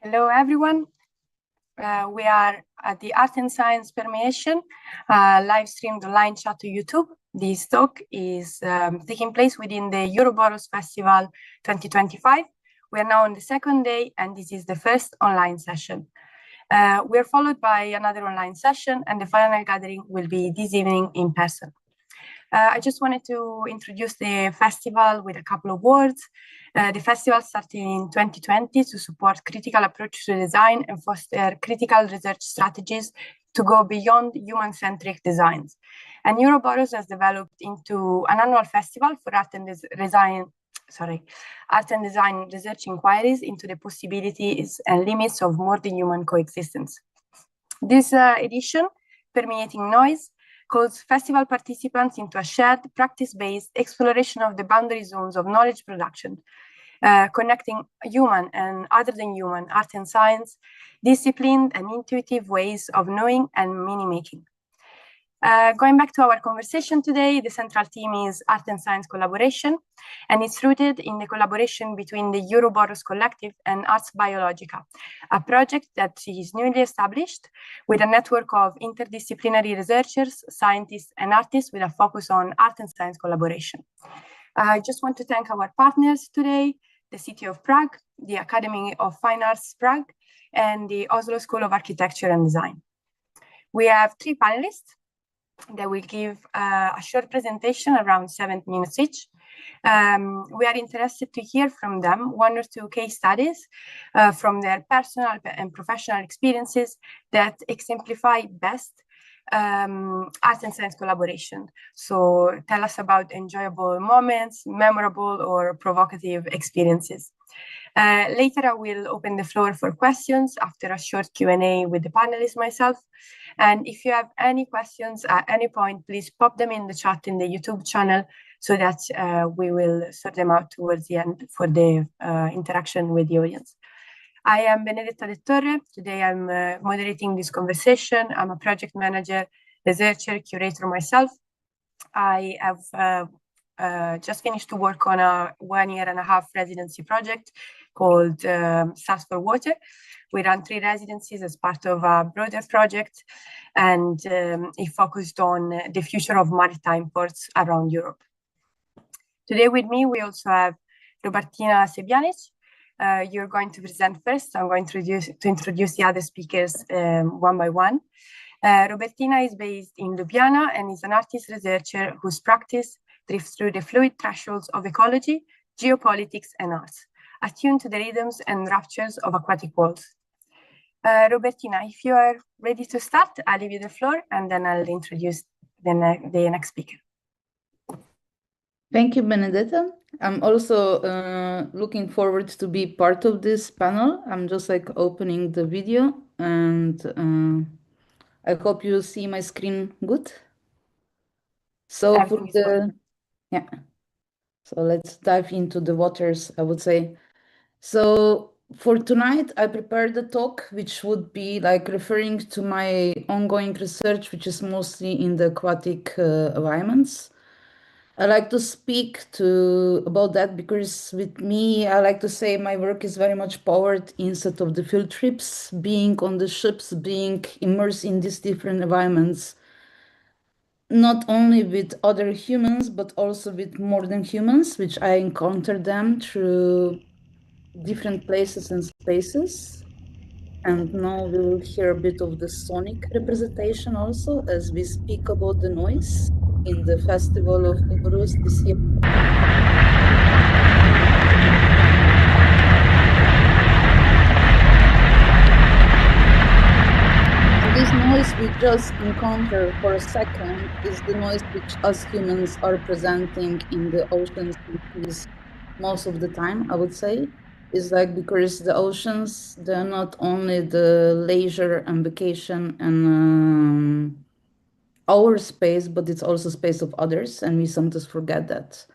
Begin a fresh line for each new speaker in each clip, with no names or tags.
Hello, everyone. We are at the Art&Science Permeation, live streamed online chat to YouTube. This talk is taking place within the Uroboros Festival 2025. We are now on the second day, and this is the first online session. We are followed by another online session, and the final gathering will be this evening in person. I just wanted to introduce the festival with a couple of words. The festival started in 2020 to support critical approach to design and foster critical research strategies to go beyond human-centric designs. And Uroboros has developed into an annual festival for art and design research inquiries into the possibilities and limits of more than human coexistence. This edition, Permeating Noise, calls festival participants into a shared practice-based exploration of the boundary zones of knowledge production, connecting human and other than human art and science, disciplined and intuitive ways of knowing and meaning-making. Going back to our conversation today, the central theme is art and science collaboration, and it's rooted in the collaboration between the Uroboros Collective and Arts Biologica, a project that is newly established with a network of interdisciplinary researchers, scientists, and artists with a focus on art and science collaboration. I just want to thank our partners today, the City of Prague, the Academy of Fine Arts Prague, and the Oslo School of Architecture and Design. We have three panelists that will give a short presentation around 7 minutes each. We are interested to hear from them one or two case studies from their personal and professional experiences that exemplify best art and science collaboration. So tell us about enjoyable moments, memorable or provocative experiences. Later, I will open the floor for questions after a short Q&A with the panelists myself. And if you have any questions at any point, please pop them in the chat in the YouTube channel so that we will sort them out towards the end for the interaction with the audience. I am Benedetta de Torre. Today I'm moderating this conversation. I'm a project manager, researcher, curator myself. I have just finished to work on a 1.5-year residency project called Stars for Water. We ran 3 residencies as part of a broader project, and it focused on the future of maritime ports around Europe. Today with me, we also have Robertina Šebjanič. You're going to present first. I'm going to introduce the other speakers one by one. Robertina is based in Ljubljana and is an artist researcher whose practice drifts through the fluid thresholds of ecology, geopolitics, and arts, attuned to the rhythms and raptures of aquatic worlds. Robertina, if you are ready to start, I'll leave you the floor, and then I'll introduce the next speaker.
Thank you, Benedetta. I'm also looking forward to be part of this panel. I'm just opening the video, and I hope you see my screen good. So so let's dive into the waters, I would say. So for tonight, I prepared a talk which would be referring to my ongoing research, which is mostly in the aquatic environments. I like to speak about that because with me, I like to say my work is very much powered instead of the field trips, being on the ships, being immersed in these different environments, not only with other humans, but also with more than humans, which I encounter them through different places and spaces. And now we will hear a bit of the sonic representation also as we speak about the noise in the festival of Uroboros this year. This noise we just encounter for a second is the noise which us humans are presenting in the oceans most of the time, I would say. Is because the oceans, they're not only the leisure and vacation and our space, but it's also space of others, and we sometimes forget that.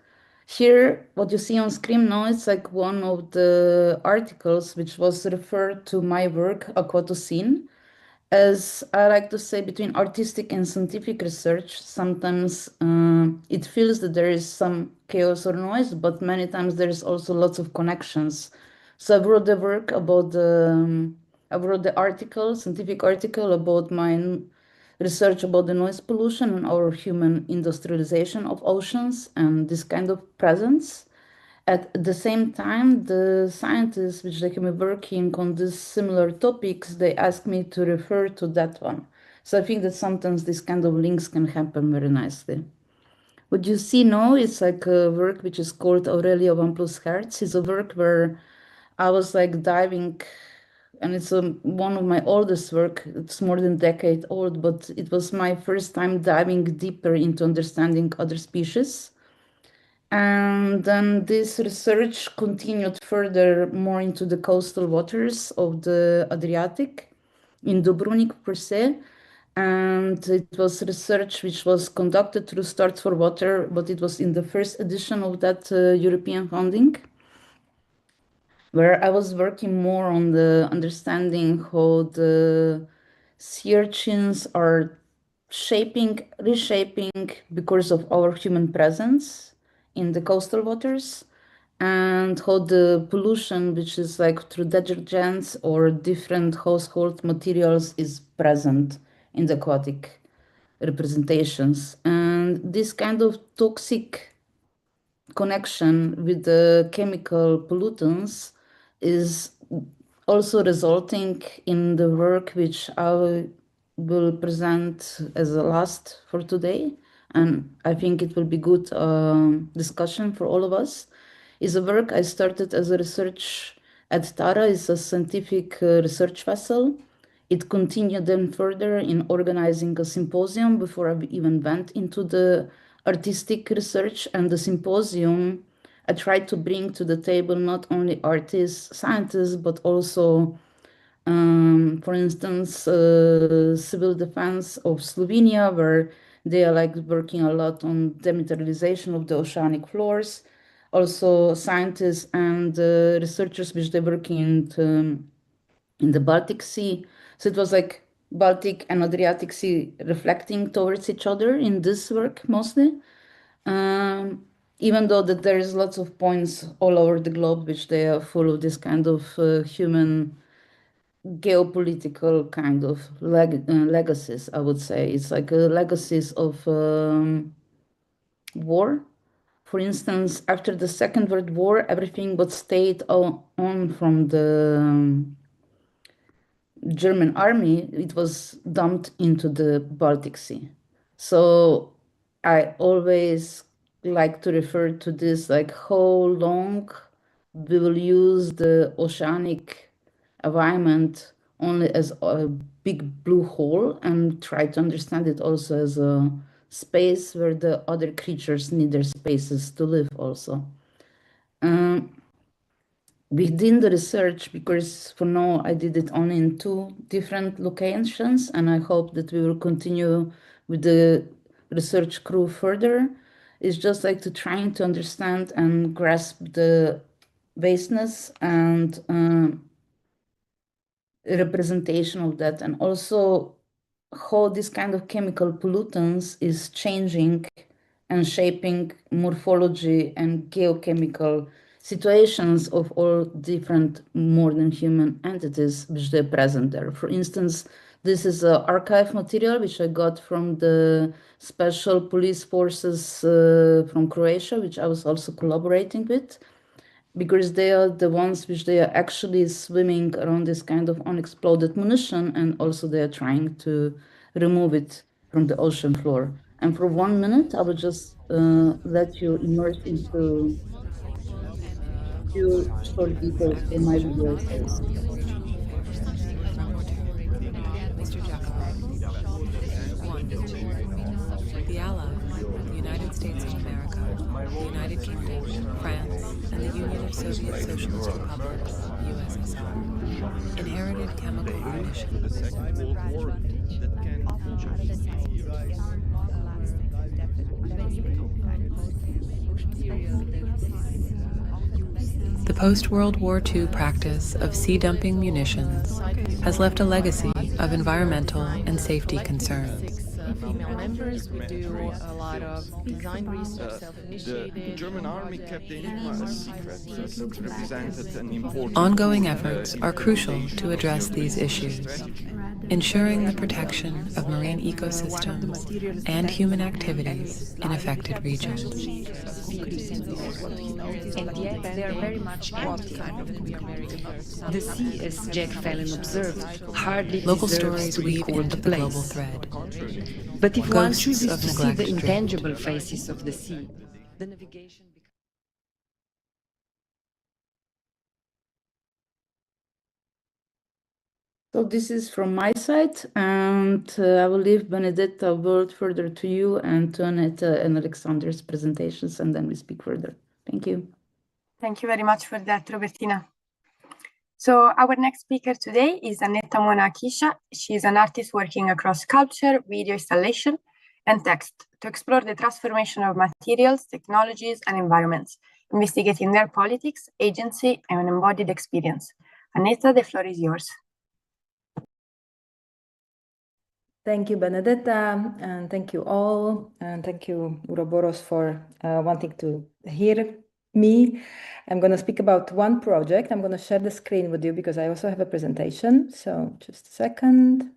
Here, what you see on screen now, it's one of the articles which was referred to my work, Aquatocene. As I like to say, between artistic and scientific research, sometimes it feels that there is some chaos or noise, but many times there is also lots of connections So I wrote the work about I wrote the article, scientific article about my research about the noise pollution and our human industrialization of oceans and this kind of presence. At the same time, the scientists which they can be working on these similar topics, they asked me to refer to that one. So I think that sometimes these kind of links can happen very nicely. What you see now is like a work which is called Aurelia 1 plus Hertz. It's a work where I was like diving, and it's one of my oldest work. It's more than a decade old, but it was my first time diving deeper into understanding other species. And then this research continued further more into the coastal waters of the Adriatic in Dubrovnik per se. And it was research which was conducted through Start for Water, but it was in the first edition of that European funding, where I was working more on the understanding how the sea urchins are reshaping because of our human presence in the coastal waters, and how the pollution, which is like through detergents or different household materials, is present in the aquatic representations. And this kind of toxic connection with the chemical pollutants is also resulting in the work which I will present as a last for today, and I think it will be good discussion for all of us. Is a work I started as a research at Tara. Is a scientific research vessel. It continued then further in organizing a symposium before I even went into the artistic research. And the symposium, I tried to bring to the table not only artists, scientists, but also, for instance, civil defense of Slovenia, where they are like working a lot on demineralization of the oceanic floors. Also scientists and researchers which they're working in the Baltic Sea. So it was like Baltic and Adriatic Sea reflecting towards each other in this work mostly. Even though that there is lots of points all over the globe which they are full of this kind of human geopolitical kind of legacies, I would say. It's like legacies of war. For instance, after the Second World War, everything what stayed on from the German army, it was dumped into the Baltic Sea. So I always like to refer to this like how long we will use the oceanic environment only as a big blue hole and try to understand it also as a space where the other creatures need their spaces to live also. Within the research, because for now I did it only in 2 different locations, and I hope that we will continue with the research crew further, is just like to trying to understand and grasp the vastness and representation of that, and also how this kind of chemical pollutants is changing and shaping morphology and geochemical situations of all different more than human entities which they're present there. For instance, this is an archive material which I got from the special police forces from Croatia, which I was also collaborating with, because they are the ones which they are actually swimming around this kind of unexploded munition, and also they are trying to remove it from the ocean floor. And for 1 minute, I will just let you immerse into few short details in my video essays.
The Allies, the United States of America, the United Kingdom, France, and the Union of Soviet Socialist Republics, USSR, inherited chemical munitions. The post-World War II practice of sea-dumping munitions has left a legacy of environmental and safety concerns. members. We do a lot of design research, self-initiated.
The German army kept the enigma a secret, so it represented an important...
Ongoing efforts are crucial to address these issues, ensuring the protection of marine ecosystems and human activities in affected regions.
And yet they are very much empty. The sea, as Jack Fallon observed, hardly
Local
deserves
stories
to be
weave
called
into
a
the global
place.
thread.
But if one
Ghosts
chooses
of
to see
neglect
the
drift.
intangible faces of the sea, the navigation becomes...
So this is from my side, and I will leave Benedetta word further to you and to Anetta and Alexander's presentations, and then we speak further. Thank you.
Thank you very much for that, Robertina. So our next speaker today is Anetta Chişa. She is an artist working across sculpture, video installation, and text to explore the transformation of materials, technologies, and environments, investigating their politics, agency, and embodied experience. Anetta, the floor is yours.
Thank you, Benedetta, and thank you all, and thank you, Uroboros, for wanting to hear me. I'm going to speak about one project. I'm going to share the screen with you because I also have a presentation. So just a second.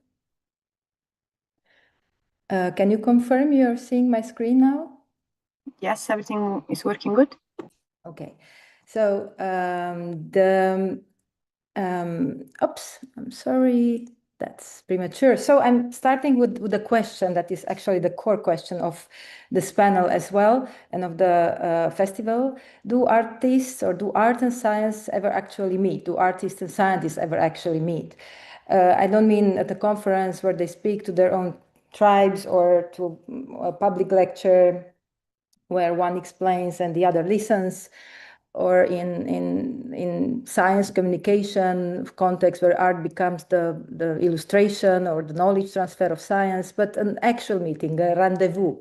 Can you confirm you're seeing my screen now?
Yes, everything is working good.
Okay. So oops, I'm sorry. That's premature. So I'm starting with a question that is actually the core question of this panel as well, and of the festival. Do artists or do art and science ever actually meet? Do artists and scientists ever actually meet? I don't mean at a conference where they speak to their own tribes or to a public lecture where one explains and the other listens, or in science communication context where art becomes the illustration or the knowledge transfer of science, but an actual meeting, a rendezvous,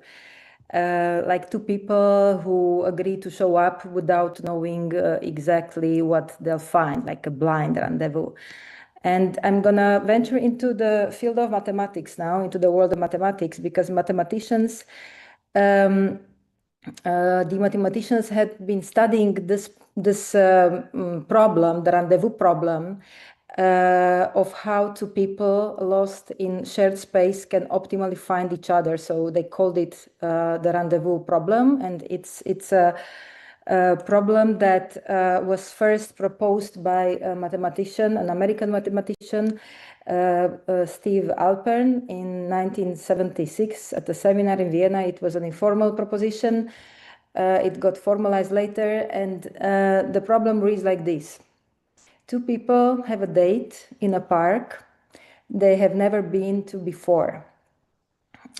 like two people who agree to show up without knowing exactly what they'll find, like a blind rendezvous. And I'm gonna venture into the field of mathematics now, into the world of mathematics, because mathematicians the mathematicians had been studying this problem, the rendezvous problem, of how two people lost in shared space can optimally find each other. So they called it the rendezvous problem, and it's a problem that was first proposed by a mathematician, an American mathematician, Steve Alpern, in 1976 at a seminar in Vienna. It was an informal proposition. It got formalized later, and the problem reads like this. Two people have a date in a park they have never been to before.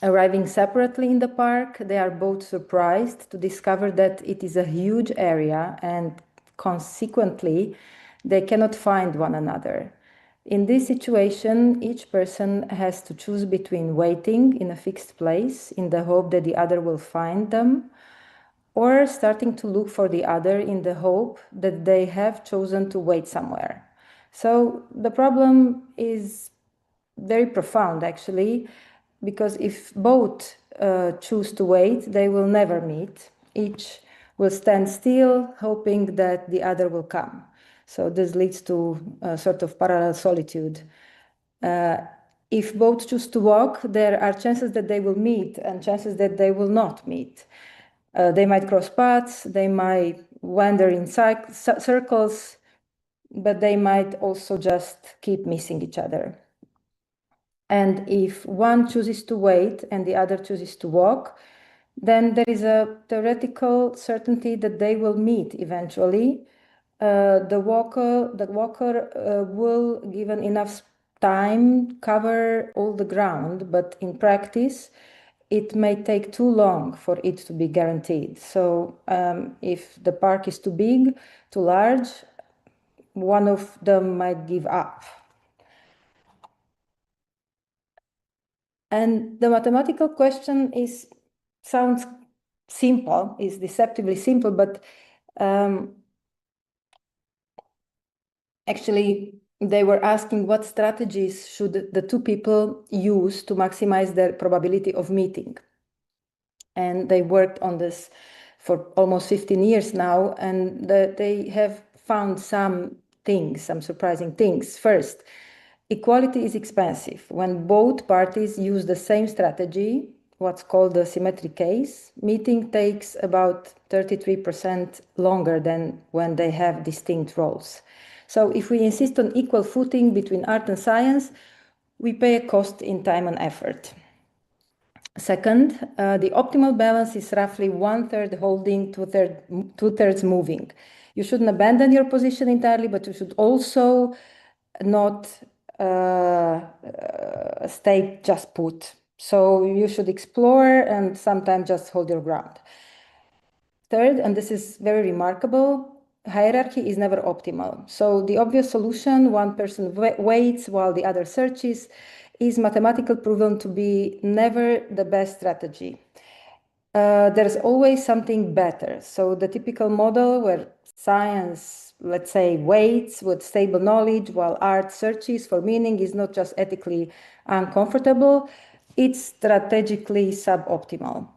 Arriving separately in the park, they are both surprised to discover that it is a huge area, and consequently, they cannot find one another. In this situation, each person has to choose between waiting in a fixed place in the hope that the other will find them, or starting to look for the other in the hope that they have chosen to wait somewhere. So the problem is very profound, actually, because if both choose to wait, they will never meet. Each will stand still, hoping that the other will come. So this leads to a sort of parallel solitude. If both choose to walk, there are chances that they will meet and chances that they will not meet. They might cross paths, they might wander in circles, but they might also just keep missing each other. And if one chooses to wait and the other chooses to walk, then there is a theoretical certainty that they will meet eventually. The walker will, given enough time, cover all the ground, but in practice, it may take too long for it to be guaranteed. So if the park is too big, too large, one of them might give up. And the mathematical question sounds simple, is deceptively simple, but actually they were asking what strategies should the two people use to maximize their probability of meeting. And they worked on this for almost 15 years now, and they have found some things, some surprising things. First, equality is expensive. When both parties use the same strategy, what's called the symmetric case, meeting takes about 33% longer than when they have distinct roles. So if we insist on equal footing between art and science, we pay a cost in time and effort. Second, the optimal balance is roughly 1/3 holding, 2/3 moving. You shouldn't abandon your position entirely, but you should also not stay just put. So you should explore and sometimes just hold your ground. Third, and this is very remarkable, hierarchy is never optimal. So the obvious solution, one person waits while the other searches, is mathematically proven to be never the best strategy. There's always something better. So the typical model where science, let's say, waits with stable knowledge while art searches for meaning is not just ethically uncomfortable, it's strategically suboptimal.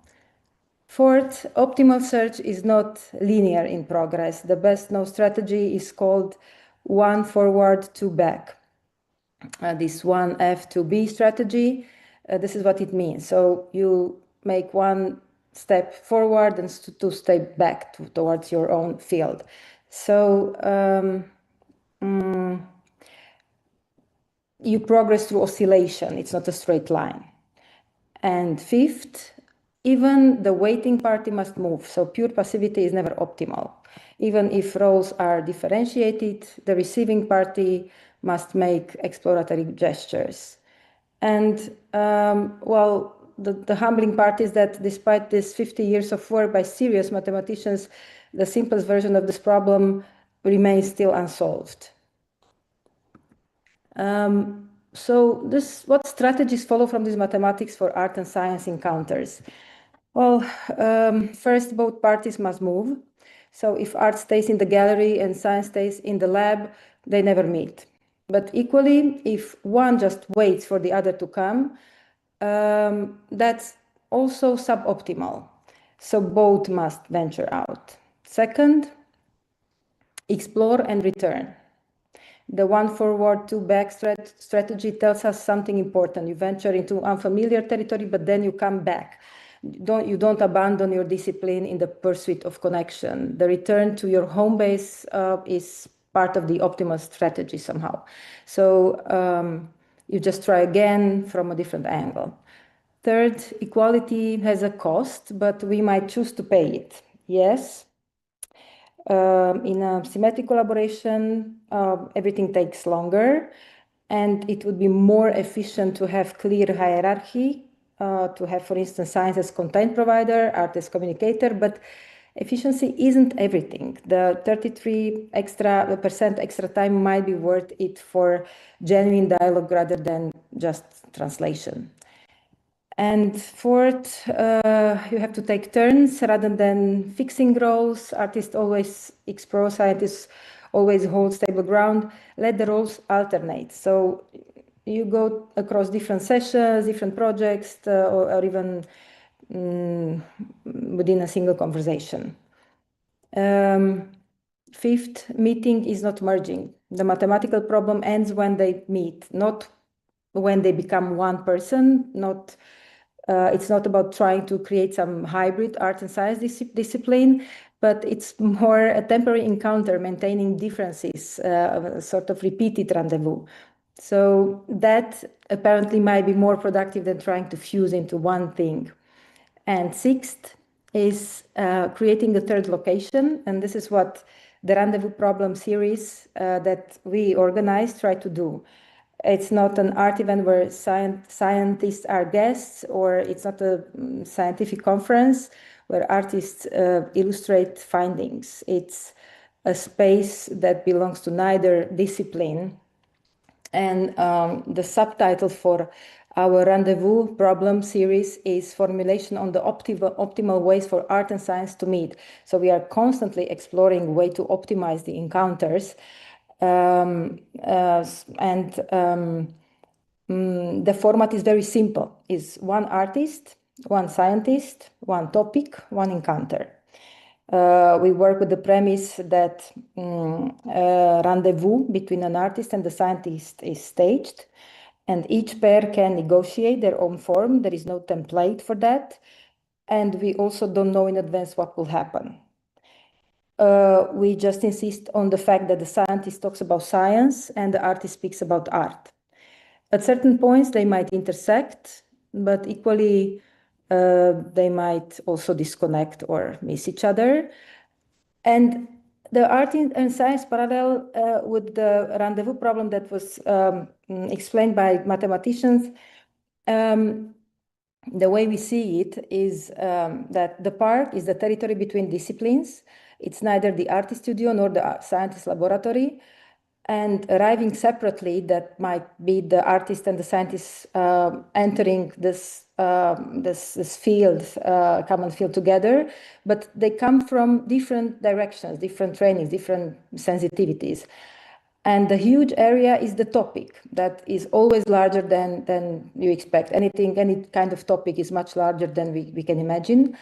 Fourth, optimal search is not linear in progress. The best known strategy is called one forward, two back. This 1F, 2B strategy, this is what it means. So you make one step forward and two step back towards your own field. So you progress through oscillation. It's not a straight line. And fifth, even the waiting party must move. So pure passivity is never optimal. Even if roles are differentiated, the receiving party must make exploratory gestures. And well, the humbling part is that despite this 50 years of work by serious mathematicians, the simplest version of this problem remains still unsolved. So what strategies follow from this mathematics for art and science encounters? Well, first, both parties must move. So if art stays in the gallery and science stays in the lab, they never meet. But equally, if one just waits for the other to come, that's also suboptimal. So both must venture out. Second, explore and return. The one forward, two back strategy tells us something important. You venture into unfamiliar territory, but then you come back. You don't abandon your discipline in the pursuit of connection. The return to your home base is part of the optimal strategy somehow. So you just try again from a different angle. Third, equality has a cost, but we might choose to pay it. Yes. In a symmetric collaboration, everything takes longer, and it would be more efficient to have clear hierarchy, to have, for instance, science as content provider, art as communicator, but efficiency isn't everything. The 33% extra time might be worth it for genuine dialogue rather than just translation. And fourth, you have to take turns rather than fixing roles. Artists always explore, scientists always hold stable ground. Let the roles alternate. So you go across different sessions, different projects, or even within a single conversation. Fifth, meeting is not merging. The mathematical problem ends when they meet, not when they become one person. It's not about trying to create some hybrid art and science discipline, but it's more a temporary encounter, maintaining differences, a sort of repeated rendezvous. So that apparently might be more productive than trying to fuse into one thing. And sixth is creating a third location. And this is what the Rendezvous Problem series that we organized try to do. It's not an art event where scientists are guests, or it's not a scientific conference where artists illustrate findings. It's a space that belongs to neither discipline. And the subtitle for our Rendezvous Problem series is Formulation on the Optimal Ways for Art and Science to Meet. So we are constantly exploring a way to optimize the encounters. The format is very simple. It's one artist, one scientist, one topic, one encounter. We work with the premise that rendezvous between an artist and the scientist is staged, and each pair can negotiate their own form. There is no template for that. And we also don't know in advance what will happen. We just insist on the fact that the scientist talks about science and the artist speaks about art. At certain points, they might intersect, but equally, they might also disconnect or miss each other. And the art and science parallel with the rendezvous problem that was explained by mathematicians, the way we see it is that the park is the territory between disciplines. It's neither the artist studio nor the scientist laboratory. And arriving separately, that might be the artist and the scientist entering this field, common field together, but they come from different directions, different trainings, different sensitivities. And the huge area is the topic that is always larger than you expect. Any kind of topic is much larger than we can imagine.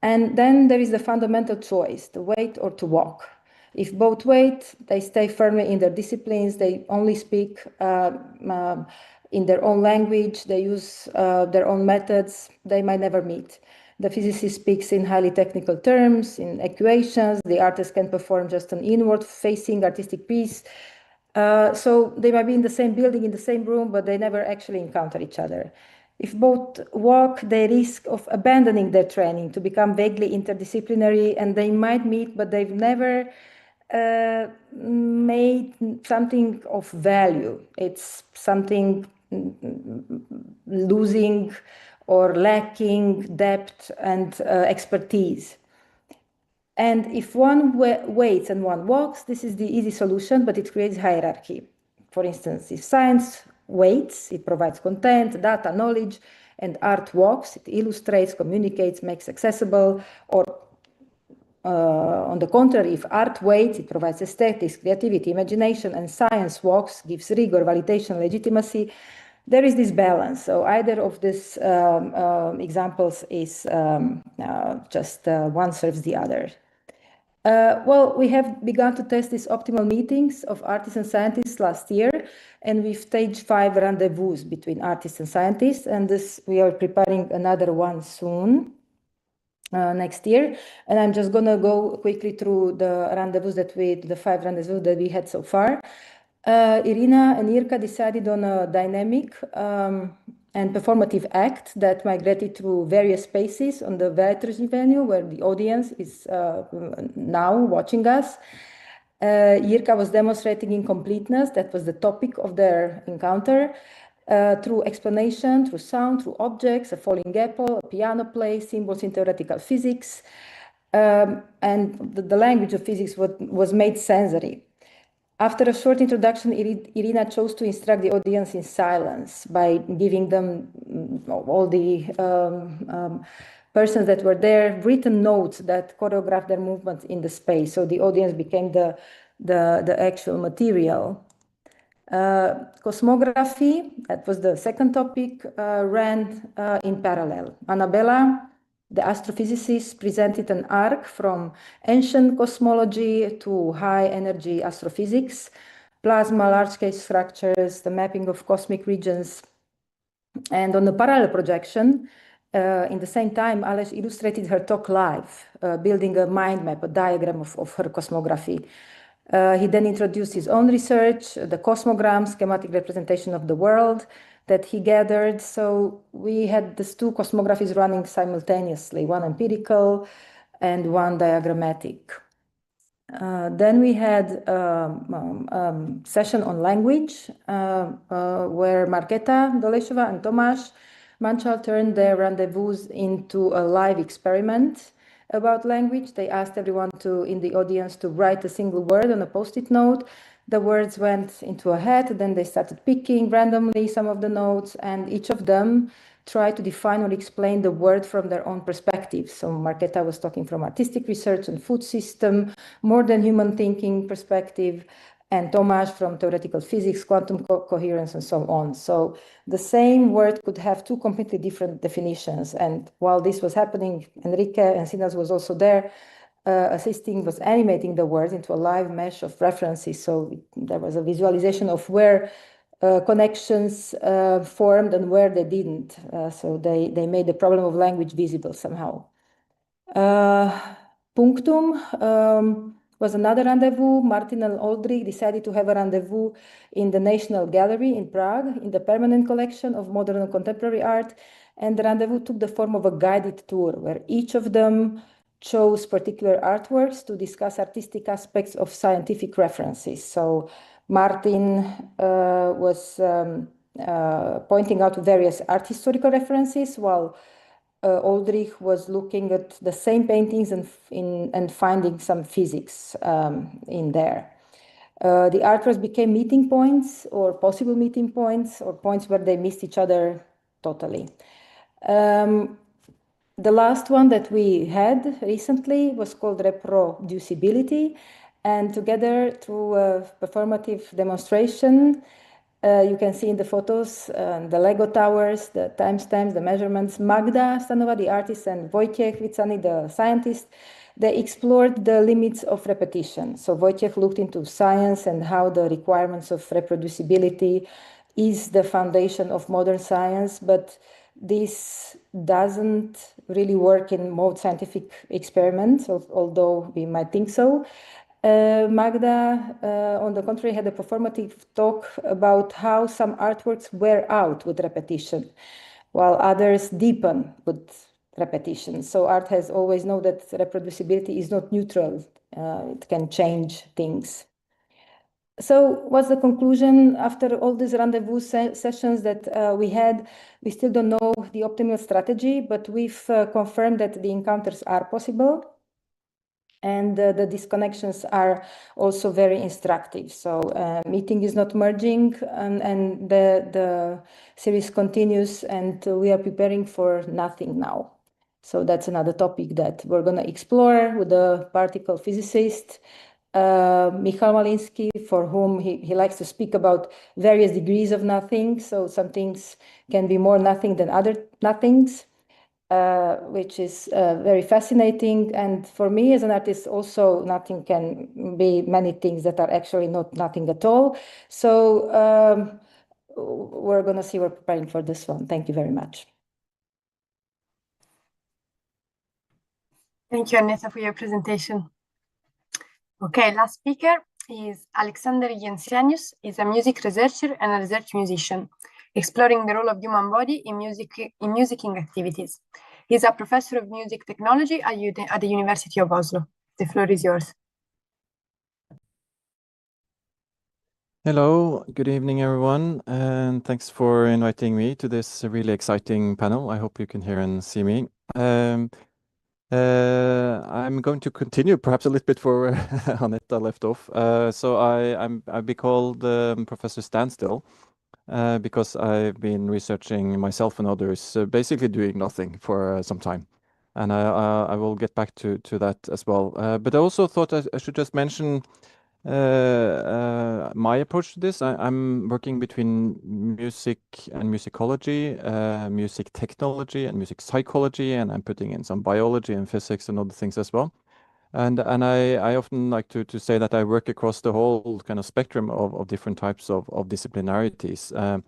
And then there is the fundamental choice, to wait or to walk. If both wait, they stay firmly in their disciplines, they only speak in their own language, they use their own methods, they might never meet. The physicist speaks in highly technical terms, in equations, the artist can perform just an inward-facing artistic piece. So they might be in the same building, in the same room, but they never actually encounter each other. If both walk, they risk of abandoning their training to become vaguely interdisciplinary, and they might meet, but they've never made something of value. It's something losing or lacking depth and expertise. And if one waits and one walks, this is the easy solution, but it creates hierarchy. For instance, if science waits, it provides content, data, knowledge, and art walks, it illustrates, communicates, makes accessible, or on the contrary, if art waits, it provides aesthetics, creativity, imagination, and science walks, gives rigor, validation, legitimacy. There is this balance. So either of these examples is just one serves the other. Well, we have begun to test these optimal meetings of artists and scientists last year, and we've staged 5 rendezvous between artists and scientists, and we are preparing another one soon. Next year, and I'm just gonna go quickly through the rendezvous the 5 rendezvous that we had so far. Irina and Irka decided on a dynamic and performative act that migrated through various spaces on the Veterans venue where the audience is now watching us. Irka was demonstrating incompleteness, that was the topic of their encounter. Through explanation, through sound, through objects, a falling apple, a piano play, symbols in theoretical physics, and the language of physics was made sensory. After a short introduction, Irina chose to instruct the audience in silence by giving them all the persons that were there written notes that choreographed their movements in the space. So the audience became the actual material. Cosmography, that was the second topic, ran in parallel. Annabella, the astrophysicist, presented an arc from ancient cosmology to high-energy astrophysics, plasma, large-scale structures, the mapping of cosmic regions. And on the parallel projection, in the same time, Aleš illustrated her talk live, building a mind map, a diagram of her cosmography. He then introduced his own research, the cosmogram, schematic representation of the world that he gathered. So we had these 2 cosmographies running simultaneously, one empirical and one diagrammatic. Then we had a session on language where Marketa Dolešova and Tomáš Mančal turned their rendezvous into a live experiment about language. They asked everyone in the audience to write a single word on a post-it note. The words went into a hat, then they started picking randomly some of the notes, and each of them tried to define or explain the word from their own perspective. So Marketa was talking from artistic research and food system, more than human thinking perspective, and Tomáš from theoretical physics, quantum coherence, and so on. So the same word could have two completely different definitions. And while this was happening, Enrique Jensenius was also there, was animating the words into a live mesh of references. So there was a visualization of where connections formed and where they didn't. So they made the problem of language visible somehow. Punctum was another rendezvous. Martin and Oldrich decided to have a rendezvous in the National Gallery in Prague, in the permanent collection of modern and contemporary art. And the rendezvous took the form of a guided tour, where each of them chose particular artworks to discuss artistic aspects of scientific references. So Martin was pointing out various art historical references, while Oldrich was looking at the same paintings and finding some physics in there. The artworks became meeting points or possible meeting points or points where they missed each other totally. The last one that we had recently was called reproducibility, and together through a performative demonstration, you can see in the photos the Lego towers, the timestamps, the measurements. Magda Stanova, the artist, and Wojciech Vicani, the scientist, they explored the limits of repetition. So Wojciech looked into science and how the requirements of reproducibility is the foundation of modern science, but this doesn't really work in most scientific experiments, although we might think so. Magda, on the contrary, had a performative talk about how some artworks wear out with repetition, while others deepen with repetition. So art has always known that reproducibility is not neutral. It can change things. So what's the conclusion after all these rendezvous sessions that we had? We still don't know the optimal strategy, but we've confirmed that the encounters are possible. And the disconnections are also very instructive. So meeting is not merging, and the series continues, and we are preparing for nothing now. So that's another topic that we're going to explore with the particle physicist, Michal Malinsky, for whom he likes to speak about various degrees of nothing. So some things can be more nothing than other nothings. Which is very fascinating. And for me as an artist, also nothing can be many things that are actually not nothing at all. So we're going to see, we're preparing for this one. Thank you very much.
Thank you, Anetta, for your presentation. Okay, last speaker is Alexander Jensenius. He's a music researcher and a research musician, exploring the role of human body in musicking activities. He's a professor of music technology at the University of Oslo. The floor is yours.
Hello, good evening, everyone, and thanks for inviting me to this really exciting panel. I hope you can hear and see me. I'm going to continue perhaps a little bit where Anetta left off. So I'll be called Professor Standstill. Because I've been researching myself and others, basically doing nothing for some time. And I will get back to that as well. But I also thought I should just mention my approach to this. I'm working between music and musicology, music technology and music psychology, and I'm putting in some biology and physics and other things as well. And I often like to say that I work across the whole kind of spectrum of different types of disciplinarities. And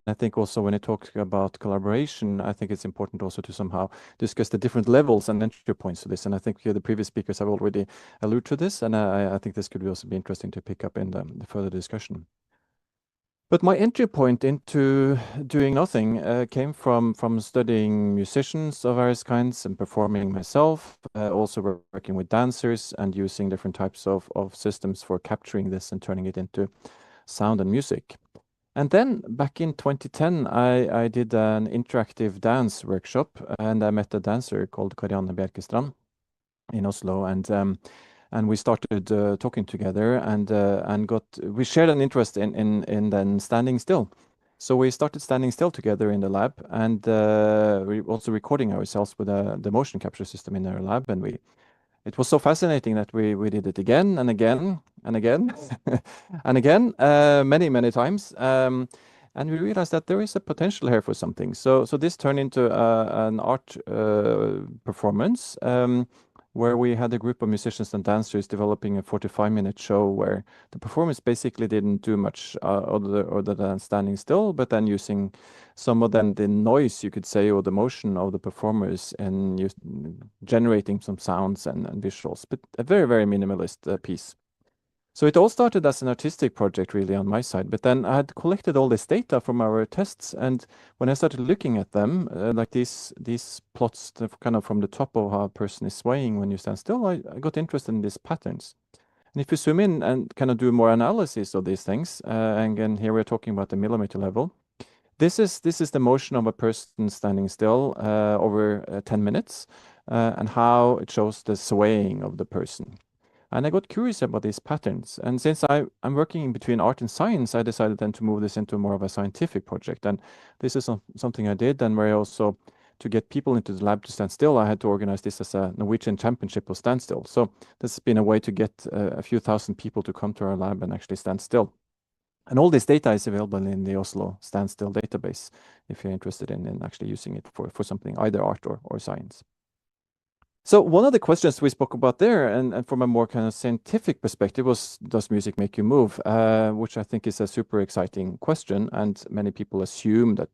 I think also when I talk about collaboration, I think it's important also to somehow discuss the different levels and entry points to this. And I think the previous speakers have already alluded to this, and I think this could also be interesting to pick up in the further discussion. But my entry point into doing nothing came from studying musicians of various kinds and performing myself, also working with dancers and using different types of systems for capturing this and turning it into sound and music. And then back in 2010, I did an interactive dance workshop, and I met a dancer called Karianne Bjerkestrand in Oslo, and we started talking together, and we shared an interest in then standing still. So we started standing still together in the lab, and we also recording ourselves with the motion capture system in our lab, and it was so fascinating that we did it again and again, and again and again, many times. And we realized that there is a potential here for something. So this turned into an art performance where we had a group of musicians and dancers developing a 45-minute show where the performance basically didn't do much other than standing still, but then using some of the noise, you could say, or the motion of the performers and generating some sounds and visuals, but a very, very minimalist piece. So it all started as an artistic project really on my side, but then I had collected all this data from our tests, and when I started looking at them, like these plots kind of from the top of how a person is swaying when you stand still, I got interested in these patterns. And if you zoom in and kind of do more analysis of these things, and again, here we're talking about the millimeter level, this is the motion of a person standing still over 10 minutes, and how it shows the swaying of the person. And I got curious about these patterns. And since I'm working in between art and science, I decided then to move this into more of a scientific project. And this is something I did. And where I also, to get people into the lab to stand still, I had to organize this as a Norwegian championship of standstill. So this has been a way to get a few thousand people to come to our lab and actually stand still. And all this data is available in the Oslo Standstill database, if you're interested in actually using it for something, either art or science. So one of the questions we spoke about there, and from a more kind of scientific perspective, was, does music make you move? Which I think is a super exciting question, and many people assume that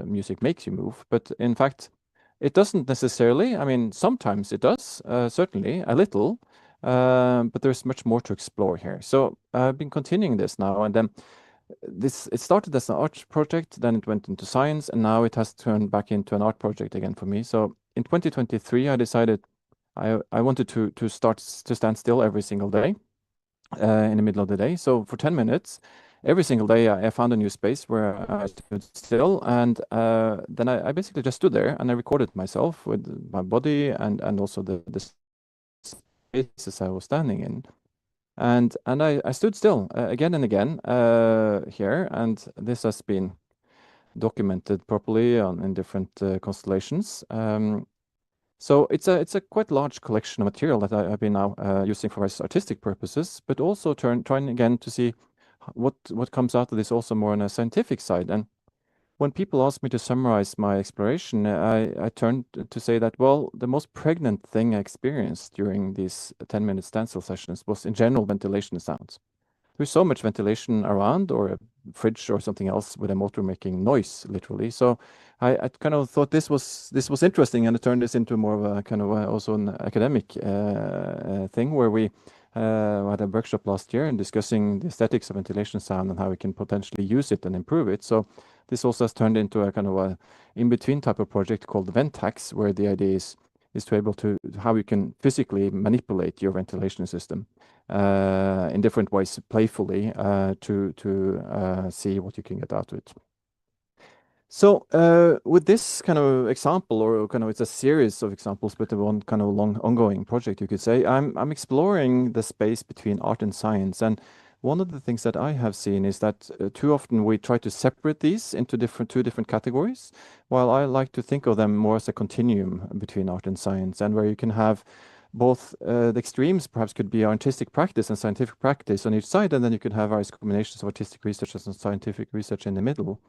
music makes you move, but in fact, it doesn't necessarily. I mean, sometimes it does, certainly a little, but there's much more to explore here. So I've been continuing this now, and then it started as an art project, then it went into science, and now it has turned back into an art project again for me. So in 2023, I decided I wanted to start to stand still every single day in the middle of the day. So for 10 minutes, every single day, I found a new space where I stood still, and then I basically just stood there and I recorded myself with my body and also the spaces I was standing in. And I stood still again and again here, and this has been documented properly in different constellations. So it's a quite large collection of material that I've been now using for various artistic purposes, but also trying again to see what comes out of this also more on a scientific side. And when people ask me to summarize my exploration, I turned to say that, well, the most pregnant thing I experienced during these 10-minute standstill sessions was in general ventilation sounds. There's so much ventilation around, or a fridge or something else with a motor making noise, literally. So I kind of thought this was interesting, and it turned this into more of a kind of also an academic thing where we had a workshop last year and discussing the aesthetics of ventilation sound and how we can potentially use it and improve it. So this also has turned into a kind of a in-between type of project called Ventax, where the idea is to be able to how you can physically manipulate your ventilation system in different ways, playfully, to see what you can get out of it. So with this kind of example, or kind of it's a series of examples, but one kind of long ongoing project, you could say, I'm exploring the space between art and science. And one of the things that I have seen is that too often we try to separate these into two different categories, while I like to think of them more as a continuum between art and science, and where you can have both the extremes perhaps could be artistic practice and scientific practice on each side, and then you could have various combinations of artistic research and scientific research in the middle.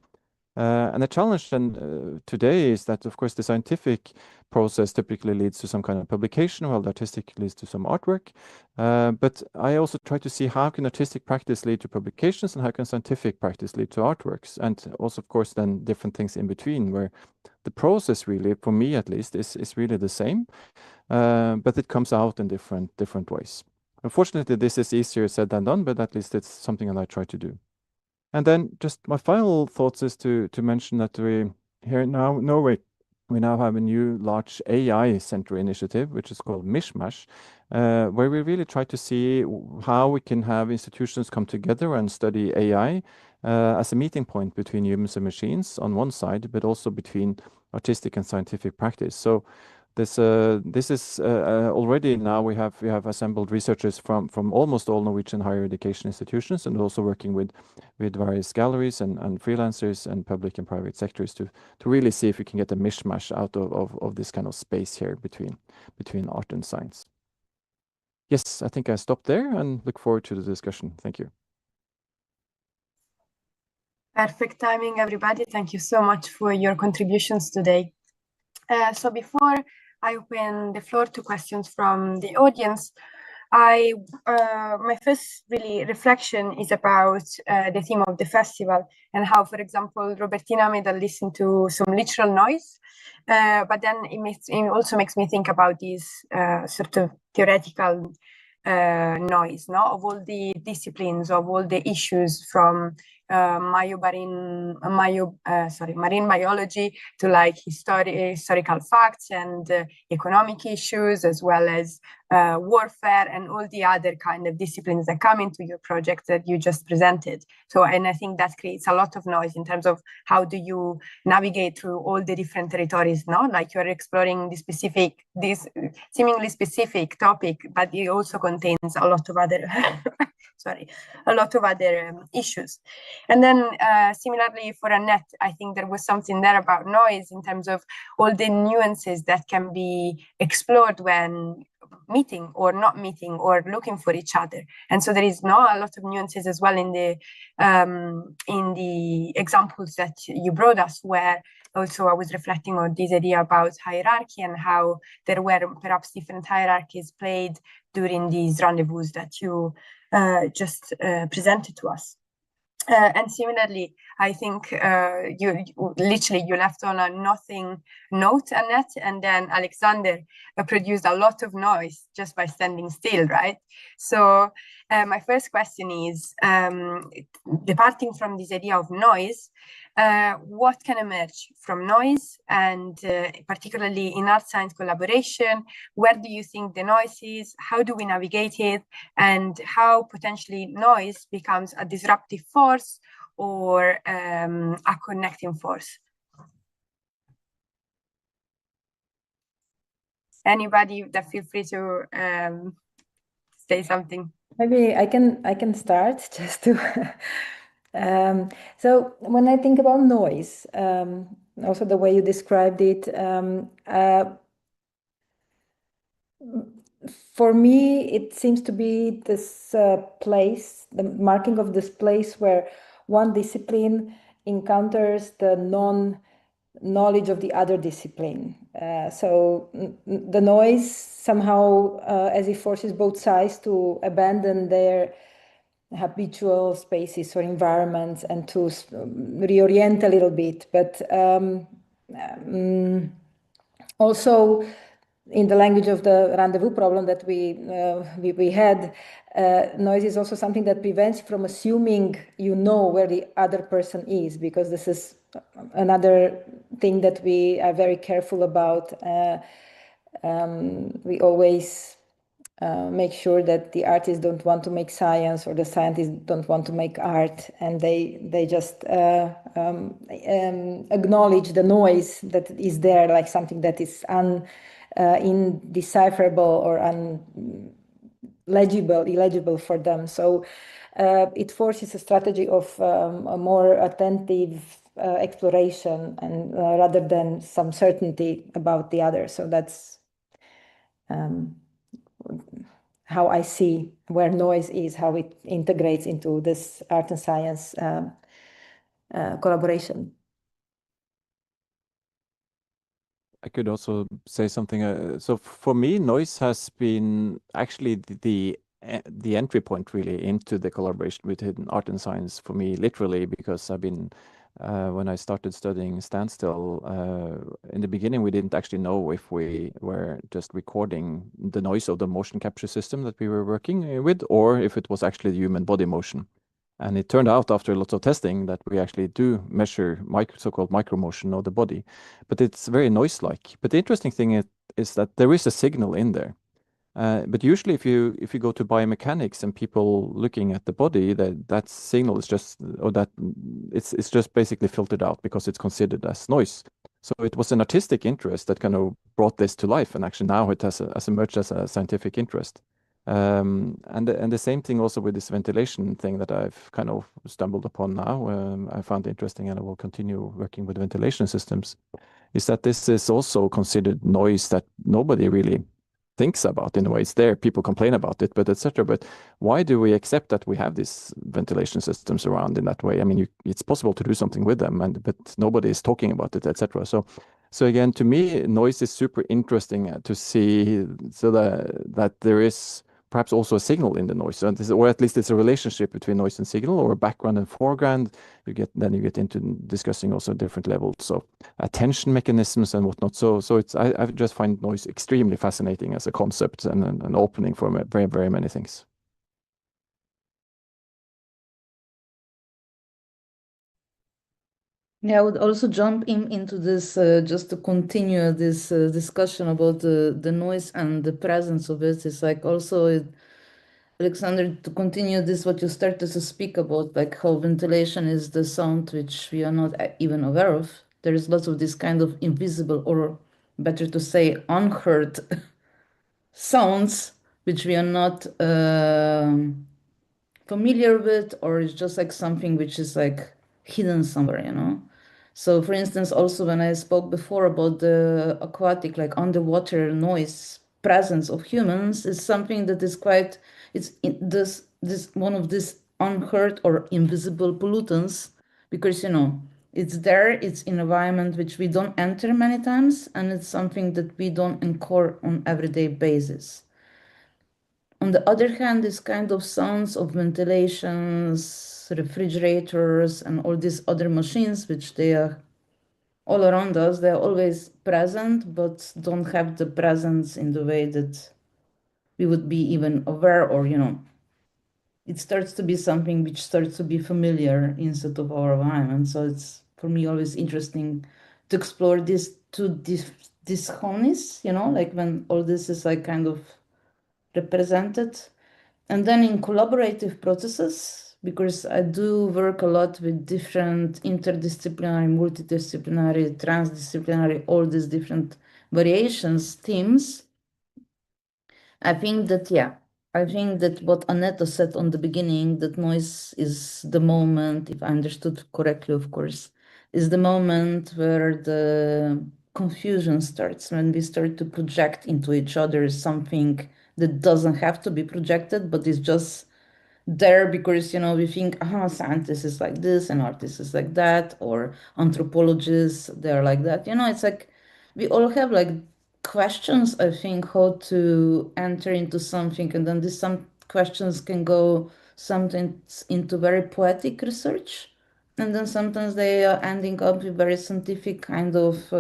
And the challenge then today is that, of course, the scientific process typically leads to some kind of publication, while the artistic leads to some artwork. But I also try to see how can artistic practice lead to publications, and how can scientific practice lead to artworks, and also, of course, then different things in between, where the process really, for me at least, is really the same, but it comes out in different ways. Unfortunately, this is easier said than done, but at least it's something that I try to do. And then just my final thoughts is to mention that we here in Norway, we now have a new large AI center initiative, which is called Mishmash, where we really try to see how we can have institutions come together and study AI as a meeting point between humans and machines on one side, but also between artistic and scientific practice. So this is already now we have assembled researchers from almost all Norwegian higher education institutions, and also working with various galleries and freelancers and public and private sectors to really see if we can get a mishmash out of this kind of space here between art and science. yes, I think I stop there and look forward to the discussion. Thank you.
Perfect timing, everybody. Thank you so much for your contributions today. So before I open the floor to questions from the audience, my first really reflection is about the theme of the festival and how, for example, Robertina made us listen to some literal noise, but then it also makes me think about this sort of theoretical noise, no, of all the disciplines, of all the issues from marine biology to like historical facts and economic issues, as well as warfare and all the other kind of disciplines that come into your project that you just presented. So, and I think that creates a lot of noise in terms of how do you navigate through all the different territories, no? Like you're exploring this seemingly specific topic, but it also contains a lot of other issues. And then similarly for Anetta, I think there was something there about noise in terms of all the nuances that can be explored when meeting or not meeting or looking for each other. And so there is a lot of nuances as well in the examples that you brought us, where also I was reflecting on this idea about hierarchy and how there were perhaps different hierarchies played during these rendezvous that you just presented to us. And similarly, I think you left on a nothing note, Anetta, and then Alexander produced a lot of noise just by standing still, right? So my first question is, departing from this idea of noise, what can emerge from noise, and particularly in art-science collaboration, where do you think the noise is, how do we navigate it, and how potentially noise becomes a disruptive force or a connecting force? Anybody that feel free to say something.
Maybe I can start just to so when I think about noise, also the way you described it, for me it seems to be this place, the marking of this place where one discipline encounters the knowledge of the other discipline. So the noise somehow as it forces both sides to abandon their habitual spaces or environments and to reorient a little bit. But also in the language of the rendezvous problem that we had, noise is also something that prevents you from assuming you know where the other person is, because this is another thing that we are very careful about. We always make sure that the artists don't want to make science or the scientists don't want to make art, and they just acknowledge the noise that is there, like something that is indecipherable or illegible for them. So it forces a strategy of a more attentive exploration, and rather than some certainty about the other. So that's how I see where noise is, how it integrates into this art and science collaboration.
I could also say something. So for me, noise has been actually the entry point really into the collaboration between art and science for me, literally, because I've been when I started studying standstill, in the beginning, we didn't actually know if we were just recording the noise of the motion capture system that we were working with, or if it was actually the human body motion. And it turned out after lots of testing that we actually do measure so-called micromotion of the body, but it's very noise-like. But the interesting thing is that there is a signal in there. But usually if you go to biomechanics and people looking at the body, that signal is just, or that it's just basically filtered out because it's considered as noise. So it was an artistic interest that kind of brought this to life, and actually now it has emerged as a scientific interest. And the same thing also with this ventilation thing that I've kind of stumbled upon now. I found interesting, and I will continue working with ventilation systems, is that this is also considered noise that nobody really thinks about. In a way, it's there. People complain about it, but etc. But why do we accept that we have these ventilation systems around in that way? I mean, it's possible to do something with them, but nobody is talking about it, etc. So again, to me, noise is super interesting to see, so that there is perhaps also a signal in the noise, or at least it's a relationship between noise and signal, or background and foreground. Then you get into discussing also different levels of attention mechanisms and whatnot. So I just find noise extremely fascinating as a concept and an opening for very, very many things.
Yeah, I would also jump into this just to continue this discussion about the noise and the presence of it. It's like also, Alexander, to continue this, what you started to speak about, like how ventilation is the sound which we are not even aware of. There is lots of this kind of invisible, or better to say, unheard sounds which we are not familiar with, or it's just like something which is like hidden somewhere, you know? So for instance, also when I spoke before about the aquatic, like underwater noise presence of humans, is something that is quite, it's this one of these unheard or invisible pollutants, because, you know, it's there, it's in environment which we don't enter many times, and it's something that we don't incur on everyday basis. On the other hand, this kind of sounds of ventilations, refrigerators, and all these other machines, which they are all around us, they're always present, but don't have the presence in the way that we would be even aware, or, you know, it starts to be something which starts to be familiar instead of our environment. So it's, for me, always interesting to explore this disharmonies, you know, like when all this is like kind of represented. And then in collaborative processes, because I do work a lot with different interdisciplinary, multidisciplinary, transdisciplinary, all these different variations, themes, I think that, what Anetta said on the beginning, that noise is the moment, if I understood correctly, of course, is the moment where the confusion starts, when we start to project into each other something that doesn't have to be projected, but is just there because, you know, we think, scientists is like this and artists is like that, or anthropologists, they're like that. You know, it's like we all have like questions, I think, how to enter into something, and then some questions can go sometimes into very poetic research, and then sometimes they are ending up with very scientific kind of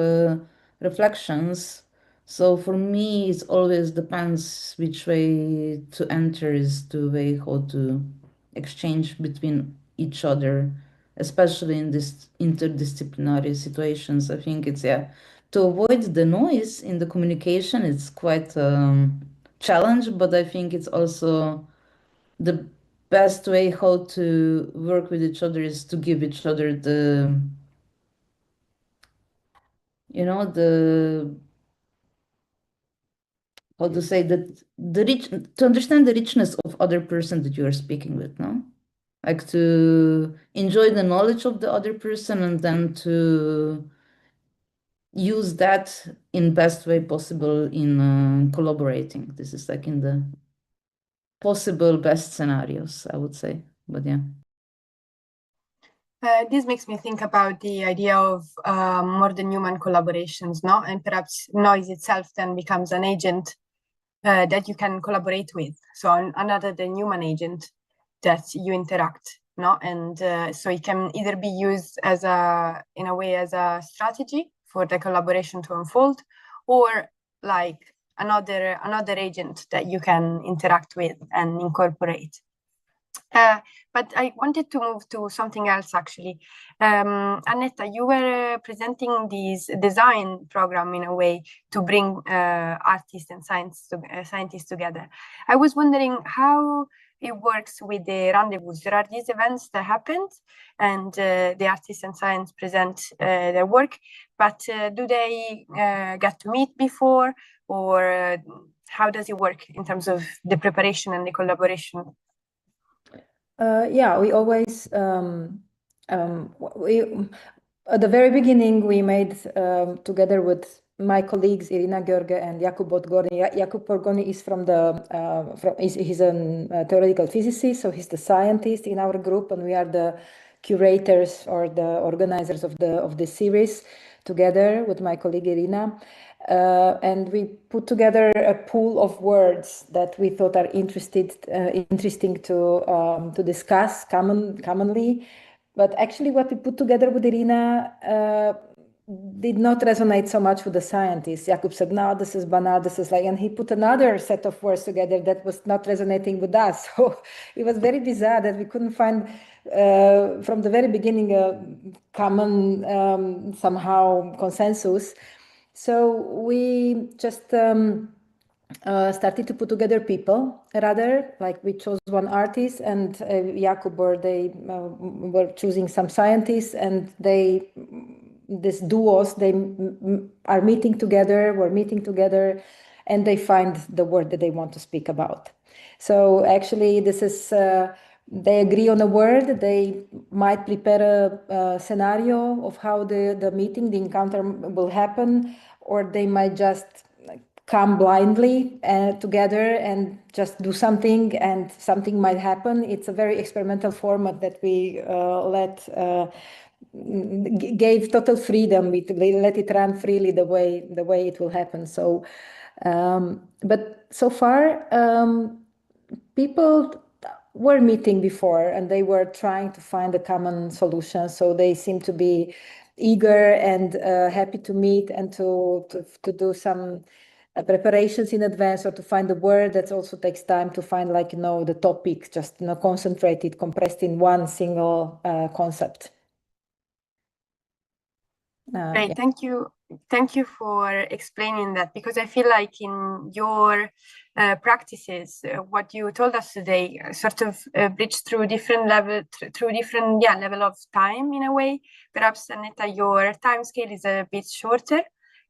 reflections. So for me, it always depends which way to enter is the way how to exchange between each other, especially in these interdisciplinary situations. I think it's, to avoid the noise in the communication, it's quite challenge, but I think it's also the best way how to work with each other is to give each other the, you know, how to say that, to understand the richness of other person that you are speaking with, no? Like to enjoy the knowledge of the other person, and then to use that in best way possible in collaborating. This is like in the possible best scenarios, I would say, but yeah.
This makes me think about the idea of more than human collaborations, no? And perhaps noise itself then becomes an agent that you can collaborate with. So another than human agent that you interact, no? And so it can either be used as in a way as a strategy for the collaboration to unfold, or like another agent that you can interact with and incorporate. But I wanted to move to something else, actually. Anetta, you were presenting this design program in a way to bring artists and scientists together. I was wondering how it works with the rendezvous. There are these events that happened, and the artists and science present their work, but do they get to meet before, or how does it work in terms of the preparation and the collaboration?
Yeah, we always, at the very beginning, we made, together with my colleagues Irina Görge and Jakub Podgorny. Jakub Podgorny is he's a theoretical physicist, so he's the scientist in our group, and we are the curators or the organizers of the series together with my colleague Irina. And we put together a pool of words that we thought are interesting to discuss commonly. But actually, what we put together with Irina did not resonate so much with the scientists. Jakub said, "No, this is banal. This is like," and he put another set of words together that was not resonating with us. So it was very bizarre that we couldn't find from the very beginning a common somehow consensus. So we just started to put together people, rather, like we chose one artist and Jakub, or they were choosing some scientists, and these duos, they are meeting together, and they find the word that they want to speak about. So actually this is, they agree on a word, they might prepare a scenario of how the meeting, the encounter will happen, or they might just come blindly together and just do something, and something might happen. It's a very experimental format that we gave total freedom. We let it run freely the way it will happen. So, but so far, people were meeting before and they were trying to find a common solution. So they seem to be eager and happy to meet and to do some preparations in advance, or to find the word. That also takes time to find, like, the topic, just concentrated, compressed in one single concept.
Great,
yeah.
Thank you for explaining that, because I feel like in your practices, what you told us today sort of bridged through different level of time in a way. Perhaps, Anetta, your time scale is a bit shorter,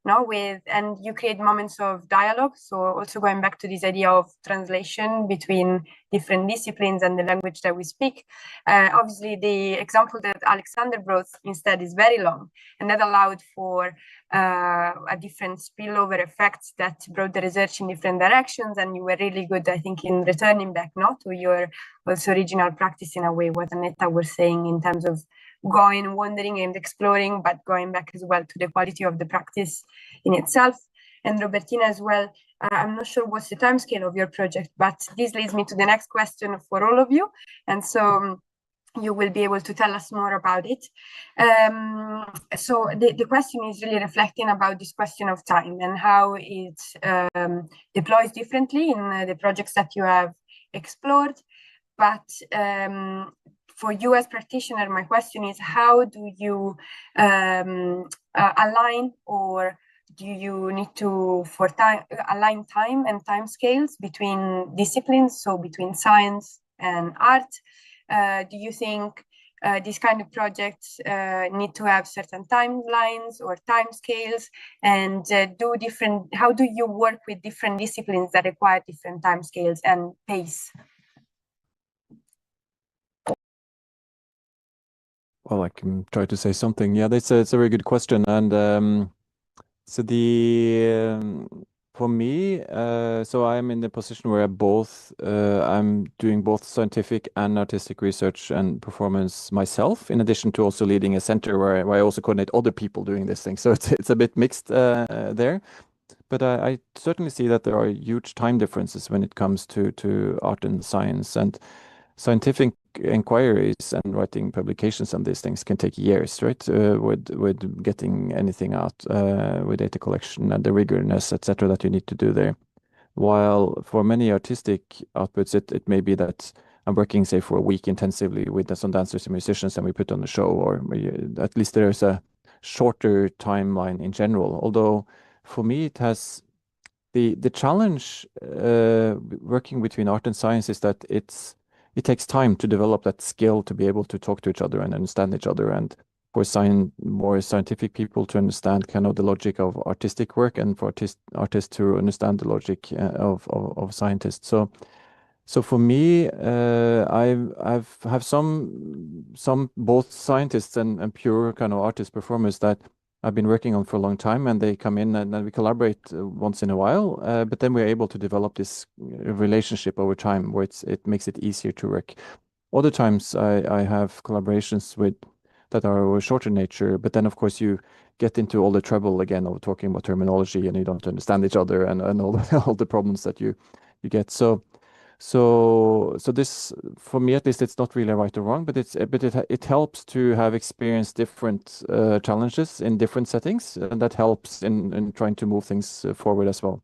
and you create moments of dialogue. So also going back to this idea of translation between different disciplines and the language that we speak. Obviously, the example that Alexander brought instead is very long, and that allowed for a different spillover effects that brought the research in different directions. And you were really good, I think, in returning back to your also original practice, in a way, what Anetta was saying in terms of going, wandering and exploring, but going back as well to the quality of the practice in itself. And Robertina as well, I'm not sure what's the time scale of your project, but this leads me to the next question for all of you. And so you will be able to tell us more about it. So the question is really reflecting about this question of time and how it deploys differently in the projects that you have explored. But for you as practitioner, my question is, how do you align, or do you need to align time and time scales between disciplines, so between science and art? Do you think these kind of projects need to have certain timelines or time scales? And how do you work with different disciplines that require different time scales and pace?
Well, I can try to say something. Yeah, it's a very good question. And so for me, so I'm in the position where I'm doing both scientific and artistic research and performance myself, in addition to also leading a center where I also coordinate other people doing this thing. So it's a bit mixed there. But I certainly see that there are huge time differences when it comes to art and science, and scientific inquiries and writing publications on these things can take years, right? With getting anything out, with data collection and the rigorousness, etc., that you need to do there. While for many artistic outputs, it may be that I'm working, say, for a week intensively with some dancers and musicians, and we put on a show, or at least there's a shorter timeline in general. Although for me, it has the challenge working between art and science is that it takes time to develop that skill to be able to talk to each other and understand each other, and for more scientific people to understand kind of the logic of artistic work, and for artists to understand the logic of scientists. So for me, I have some both scientists and pure kind of artist performers that I've been working on for a long time, and they come in and then we collaborate once in a while, but then we're able to develop this relationship over time where it makes it easier to work. Other times I have collaborations with that are of a shorter nature, but then of course you get into all the trouble again of talking about terminology and you don't understand each other and all the problems that you get. So this, for me at least, it's not really right or wrong, but it helps to have experienced different challenges in different settings, and that helps in trying to move things forward as well.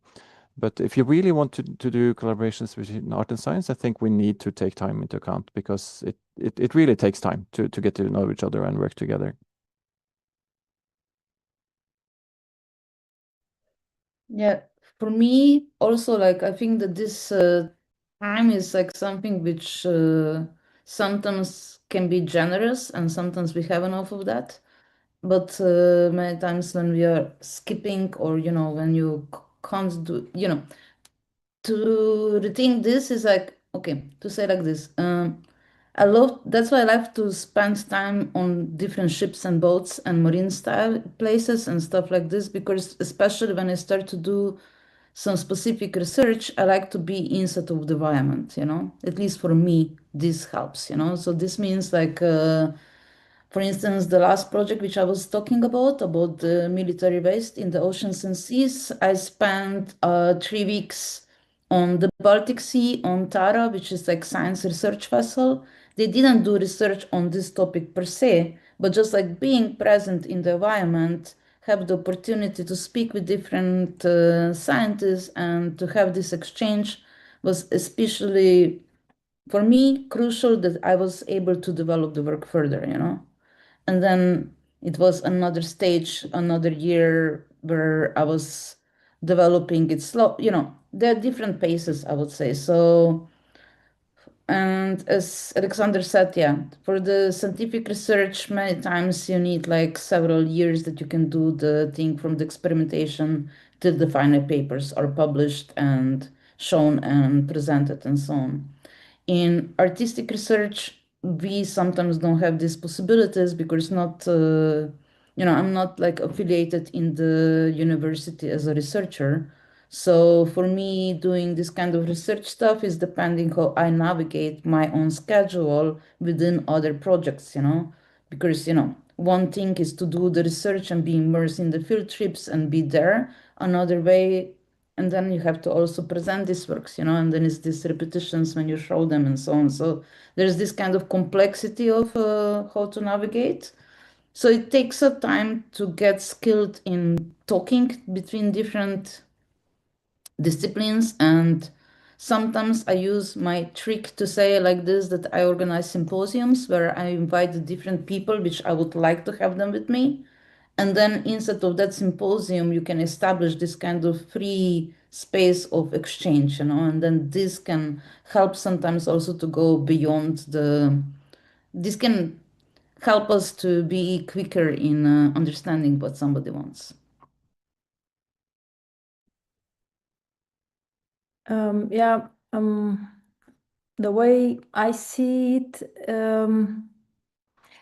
But if you really want to do collaborations between art and science, I think we need to take time into account, because it really takes time to get to know each other and work together.
Yeah, for me also, like, I think that this time is like something which sometimes can be generous and sometimes we have enough of that. But many times when we are skipping, or, when you can't do, to rethink this is like, okay, to say like this, that's why I like to spend time on different ships and boats and marine style places and stuff like this, because especially when I start to do some specific research, I like to be inside of the environment, at least for me, this helps, so this means like, for instance, the last project which I was talking about the military waste in the oceans and seas, I spent 3 weeks on the Baltic Sea, on Tara, which is like science research vessel. They didn't do research on this topic per se, but just like being present in the environment, have the opportunity to speak with different scientists and to have this exchange was especially, for me, crucial, that I was able to develop the work further, And then it was another stage, another year where I was developing it slow, there are different paces, I would say. So, and as Alexander said, yeah, for the scientific research, many times you need like several years that you can do the thing from the experimentation till the final papers are published and shown and presented and so on. In artistic research, we sometimes don't have these possibilities because I'm not like affiliated in the university as a researcher. So for me, doing this kind of research stuff is depending how I navigate my own schedule within other projects, because, one thing is to do the research and be immersed in the field trips and be there. Another way, and then you have to also present these works, and then it's these repetitions when you show them and so on. So there's this kind of complexity of how to navigate. So it takes a time to get skilled in talking between different disciplines, and sometimes I use my trick to say like this, that I organize symposiums where I invite the different people which I would like to have them with me. And then instead of that symposium, you can establish this kind of free space of exchange, and then this can help sometimes also to go beyond this can help us to be quicker in understanding what somebody wants.
The way I see it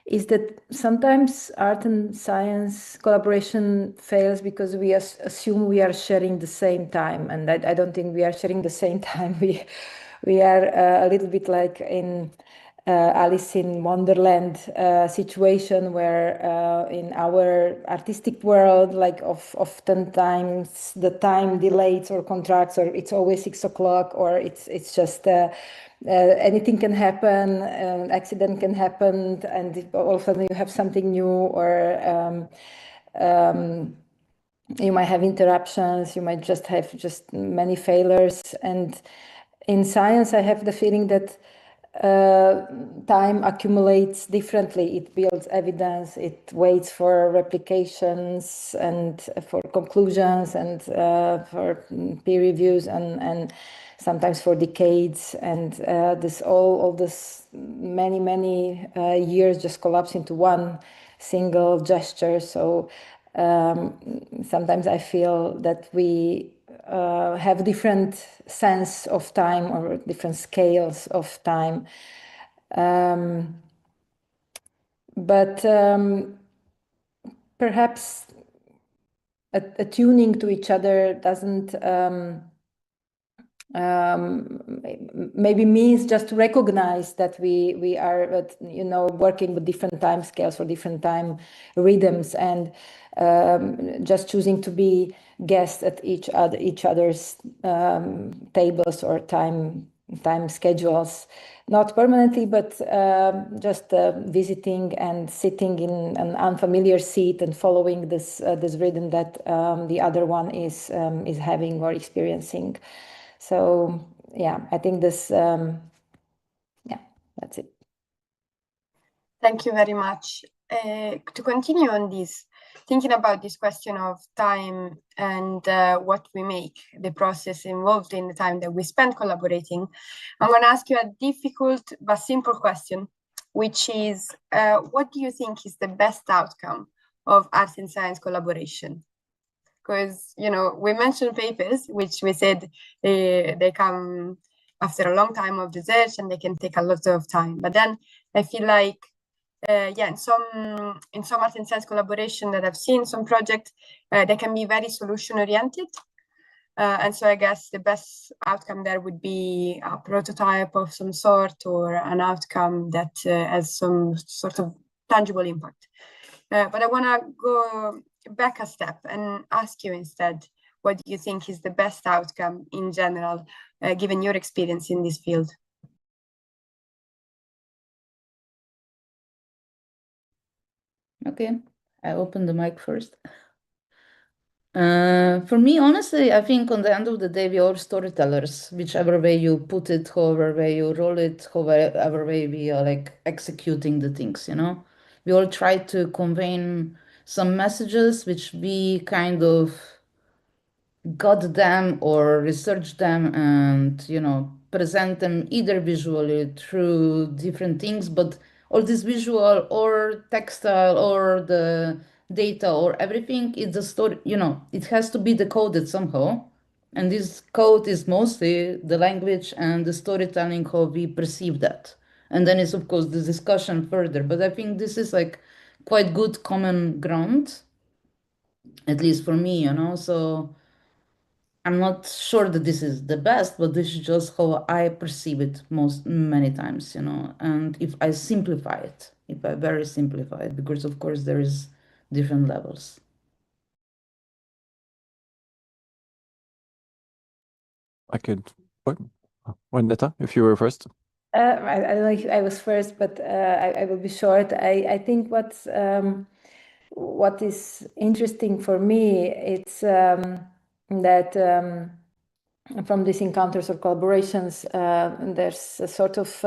is that sometimes art and science collaboration fails because we assume we are sharing the same time, and I don't think we are sharing the same time. We are a little bit like in Alice in Wonderland situation, where in our artistic world, like oftentimes the time delays or contracts, or it's always 6 o'clock, or it's just anything can happen, accident can happen, and all of a sudden you have something new, or you might have interruptions, you might just have many failures. And in science, I have the feeling that time accumulates differently. It builds evidence, it waits for replications and for conclusions and for peer reviews and sometimes for decades. And all this many years just collapse into one single gesture. So sometimes I feel that we have different sense of time or different scales of time. But perhaps attuning to each other doesn't maybe means just to recognize that we are working with different time scales or different time rhythms, and just choosing to be guests at each other's tables or time schedules, not permanently, but just visiting and sitting in an unfamiliar seat and following this rhythm that the other one is having or experiencing. So yeah, I think this, that's it.
Thank you very much. To continue on this, thinking about this question of time and what we make, the process involved in the time that we spend collaborating, I'm going to ask you a difficult but simple question, which is, what do you think is the best outcome of art and science collaboration? Because, we mentioned papers, which we said they come after a long time of research and they can take a lot of time. But then I feel like, in some art and science collaboration that I've seen, some projects, they can be very solution oriented. And so I guess the best outcome there would be a prototype of some sort, or an outcome that has some sort of tangible impact. But I want to go back a step and ask you instead, what do you think is the best outcome in general, given your experience in this field?
Okay, I open the mic first. For me, honestly, I think on the end of the day, we are storytellers, whichever way you put it, however way you roll it, however way we are like executing the things, We all try to convey some messages which we kind of got them or research them and, present them either visually through different things, but all this visual or textile or the data or everything, it's a story, it has to be decoded somehow. And this code is mostly the language and the storytelling, how we perceive that. And then it's, of course, the discussion further. But I think this is like quite good common ground, at least for me, So I'm not sure that this is the best, but this is just how I perceive it many times, And if I simplify it, if I very simplify it, because of course there is different levels.
I could, Anetta, if you were first.
I was first, but I will be short. I think what is interesting for me, it's that from these encounters or collaborations, there's a sort of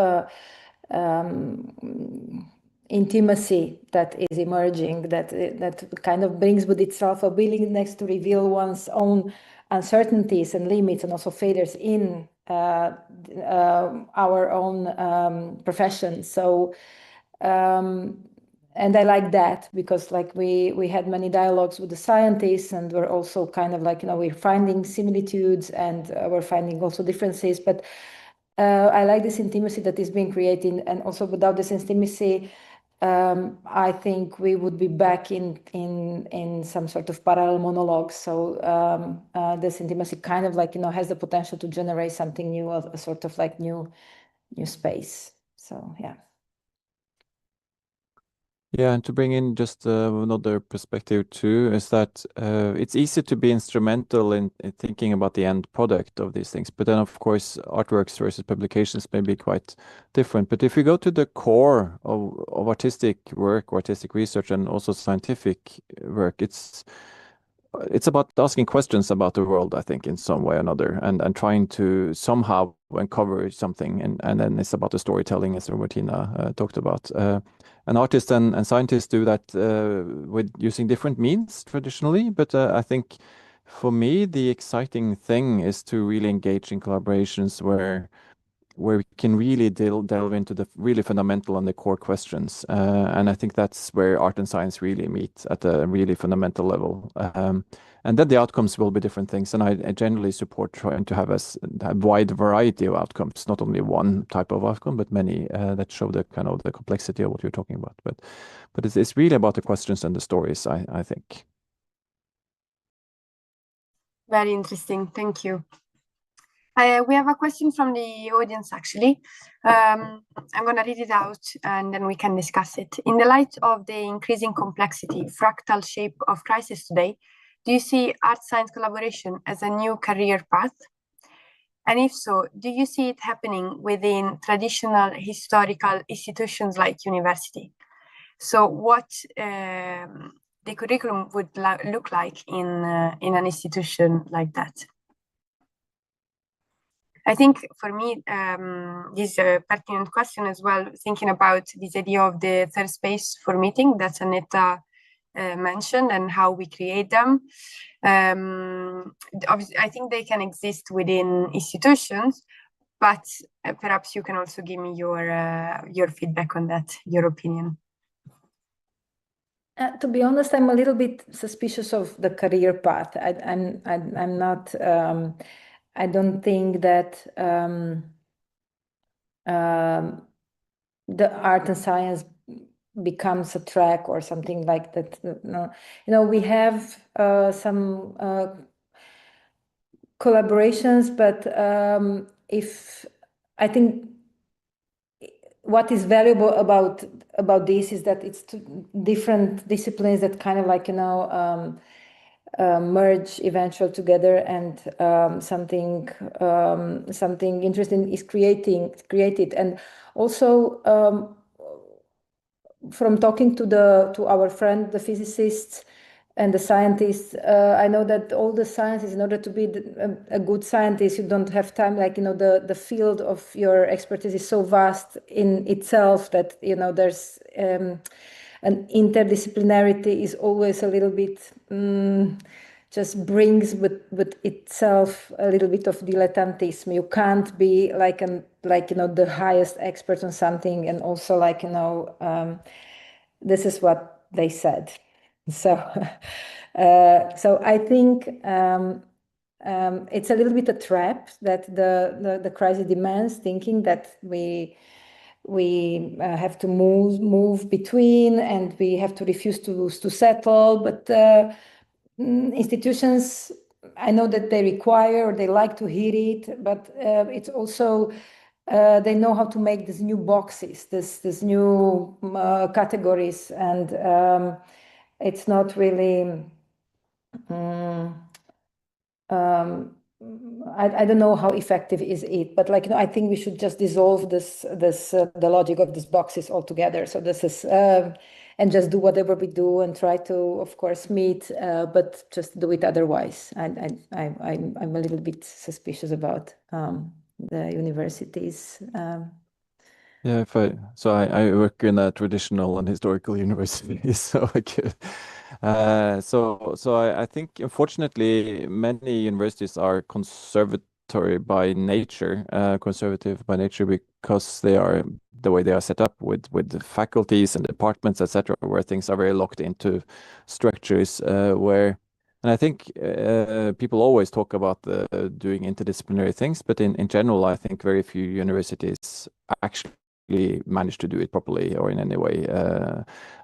intimacy that is emerging, that kind of brings with itself a willingness to reveal one's own uncertainties and limits, and also failures in our own profession. So and I like that, because like we had many dialogues with the scientists, and we're also kind of like, we're finding similitudes and we're finding also differences, but I like this intimacy that is being created. And also without this intimacy, I think we would be back in some sort of parallel monologue. So this intimacy kind of like, has the potential to generate something new, a sort of like new space. So yeah.
Yeah, and to bring in just another perspective too, is that it's easy to be instrumental in thinking about the end product of these things. But then, of course, artworks versus publications may be quite different. But if you go to the core of artistic work, or artistic research, and also scientific work, it's about asking questions about the world, I think, in some way or another, and trying to somehow uncover something. And then it's about the storytelling, as Robertina talked about. And artists and scientists do that with using different means traditionally. But I think for me, the exciting thing is to really engage in collaborations where we can really delve into the really fundamental and the core questions. And I think that's where art and science really meet at a really fundamental level. And then the outcomes will be different things. And I generally support trying to have a wide variety of outcomes, not only one type of outcome, but many that show the kind of the complexity of what you're talking about. But it's really about the questions and the stories, I think.
Very interesting. Thank you. We have a question from the audience, actually. I'm going to read it out and then we can discuss it. In the light of the increasing complexity, fractal shape of crisis today, do you see art-science collaboration as a new career path? And if so, do you see it happening within traditional historical institutions like university? So what the curriculum would look like in an institution like that? I think for me, this is a pertinent question as well, thinking about this idea of the third space for meeting that Anetta mentioned and how we create them. Obviously, I think they can exist within institutions, but perhaps you can also give me your feedback on that, your opinion.
To be honest, I'm a little bit suspicious of the career path. I'm not. I don't think that the art and science becomes a track or something like that. No, you know, we have some collaborations, but if I think what is valuable about this is that it's two different disciplines that kind of like, you know, merge eventually together, and something interesting is created. And also from talking to our friend, the physicists and the scientists, I know that all the sciences, in order to be a good scientist, you don't have time. Like, you know, the field of your expertise is so vast in itself that, you know, there's an interdisciplinarity is always a little bit just brings with itself a little bit of dilettantism. You can't be like you know, the highest expert on something and also like, you know, this is what they said. So so I think it's a little bit a trap that the crisis demands, thinking that we have to move between, and we have to refuse to settle. But institutions, I know that they require, or they like to hear it, but it's also they know how to make these new boxes, this new categories, and it's not really. I don't know how effective is it, but like, you know, I think we should just dissolve the logic of these boxes altogether. So this is and just do whatever we do and try to, of course, meet, but just do it otherwise. I'm a little bit suspicious about the universities.
Yeah, I work in a traditional and historical university, so I could. I think, unfortunately, many universities are conservative by nature, because they are the way they are set up with the faculties and departments, etc., where things are very locked into structures. And I think people always talk about doing interdisciplinary things, but in general, I think very few universities actually manage to do it properly or in any way,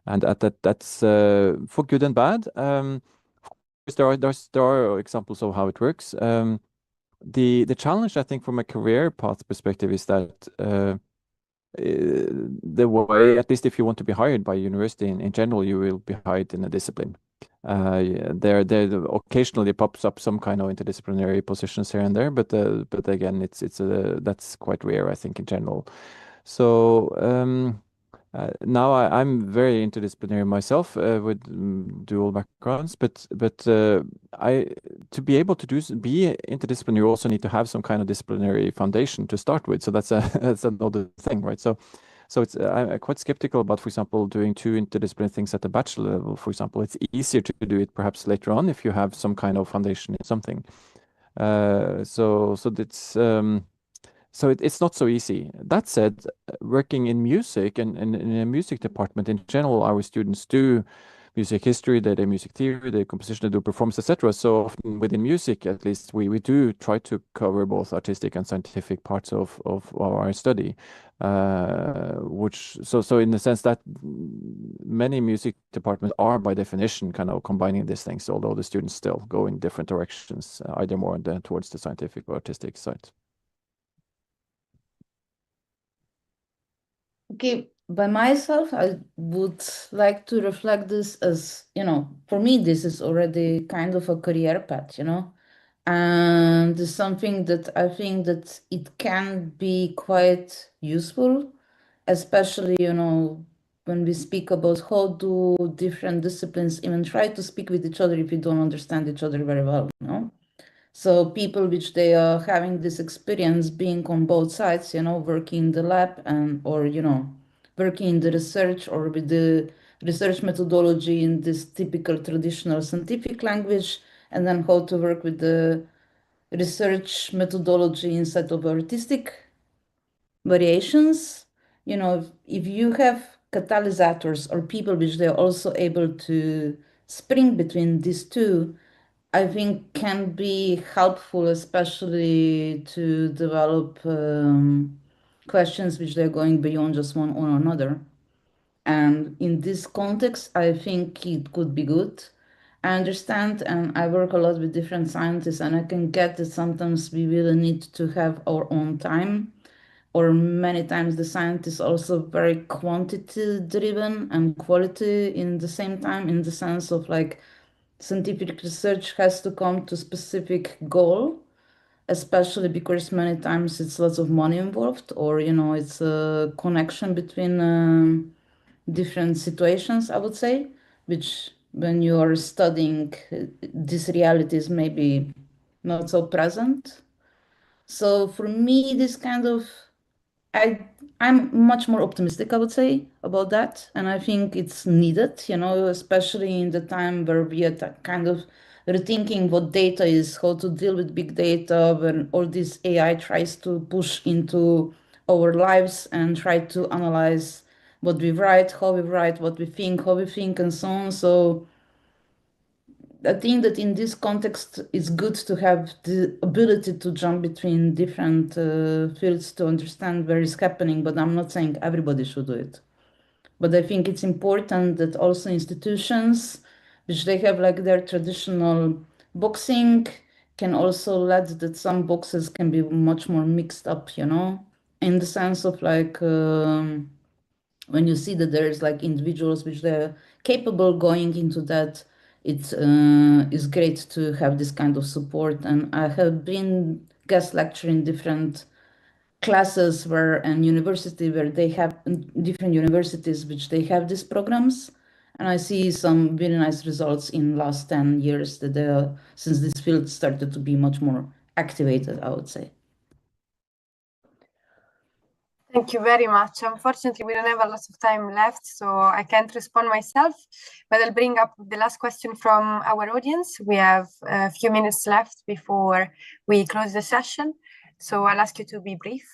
and that's for good and bad. Of course, there are examples of how it works. The challenge, I think, from a career path perspective, is that the way, at least if you want to be hired by a university in general, you will be hired in a discipline. There occasionally pops up some kind of interdisciplinary positions here and there, but again, that's quite rare, I think, in general. So now I'm very interdisciplinary myself, with dual backgrounds, but to be able to be interdisciplinary, you also need to have some kind of disciplinary foundation to start with. So that's another thing, right? So I'm quite skeptical about, for example, doing two interdisciplinary things at the bachelor level. For example, it's easier to do it perhaps later on if you have some kind of foundation in something. So it's not so easy. That said, working in music and in a music department in general, our students do music history, they do music theory, they do composition, they do performance, etc. So often within music, at least, we do try to cover both artistic and scientific parts of our study. So in the sense that many music departments are by definition kind of combining these things, although the students still go in different directions, either more towards the scientific or artistic side.
Okay, by myself, I would like to reflect this as, for me, this is already kind of a career path, and it's something that I think that it can be quite useful, especially, when we speak about how do different disciplines even try to speak with each other if you don't understand each other very well, So people which they are having this experience being on both sides, working in the lab or working in the research or with the research methodology in this typical traditional scientific language, and then how to work with the research methodology instead of artistic variations. If you have catalyzers or people which they're also able to spring between these two, I think can be helpful, especially to develop questions which they're going beyond just one or another. And in this context, I think it could be good. I understand, and I work a lot with different scientists, and I can get that sometimes we really need to have our own time, or many times the scientists also very quantity driven and quality in the same time, in the sense of like scientific research has to come to specific goal, especially because many times it's lots of money involved, or it's a connection between different situations, I would say, which when you are studying these realities maybe not so present. So for me, this kind of I'm much more optimistic, I would say, about that. And I think it's needed, especially in the time where we are kind of rethinking what data is, how to deal with big data, when all this AI tries to push into our lives and try to analyze what we write, how we write, what we think, how we think, and so on. So I think that in this context, it's good to have the ability to jump between different fields to understand where it's happening, but I'm not saying everybody should do it. But I think it's important that also institutions, which they have like their traditional boxing, can also let that some boxes can be much more mixed up, in the sense of like when you see that there's like individuals which they're capable going into that, it is great to have this kind of support. And I have been guest lecturing different classes and university where they have different universities which they have these programs. And I see some very nice results in last 10 years that since this field started to be much more activated, I would say.
Thank you very much. Unfortunately, we don't have a lot of time left, so I can't respond myself, but I'll bring up the last question from our audience. We have a few minutes left before we close the session, so I'll ask you to be brief.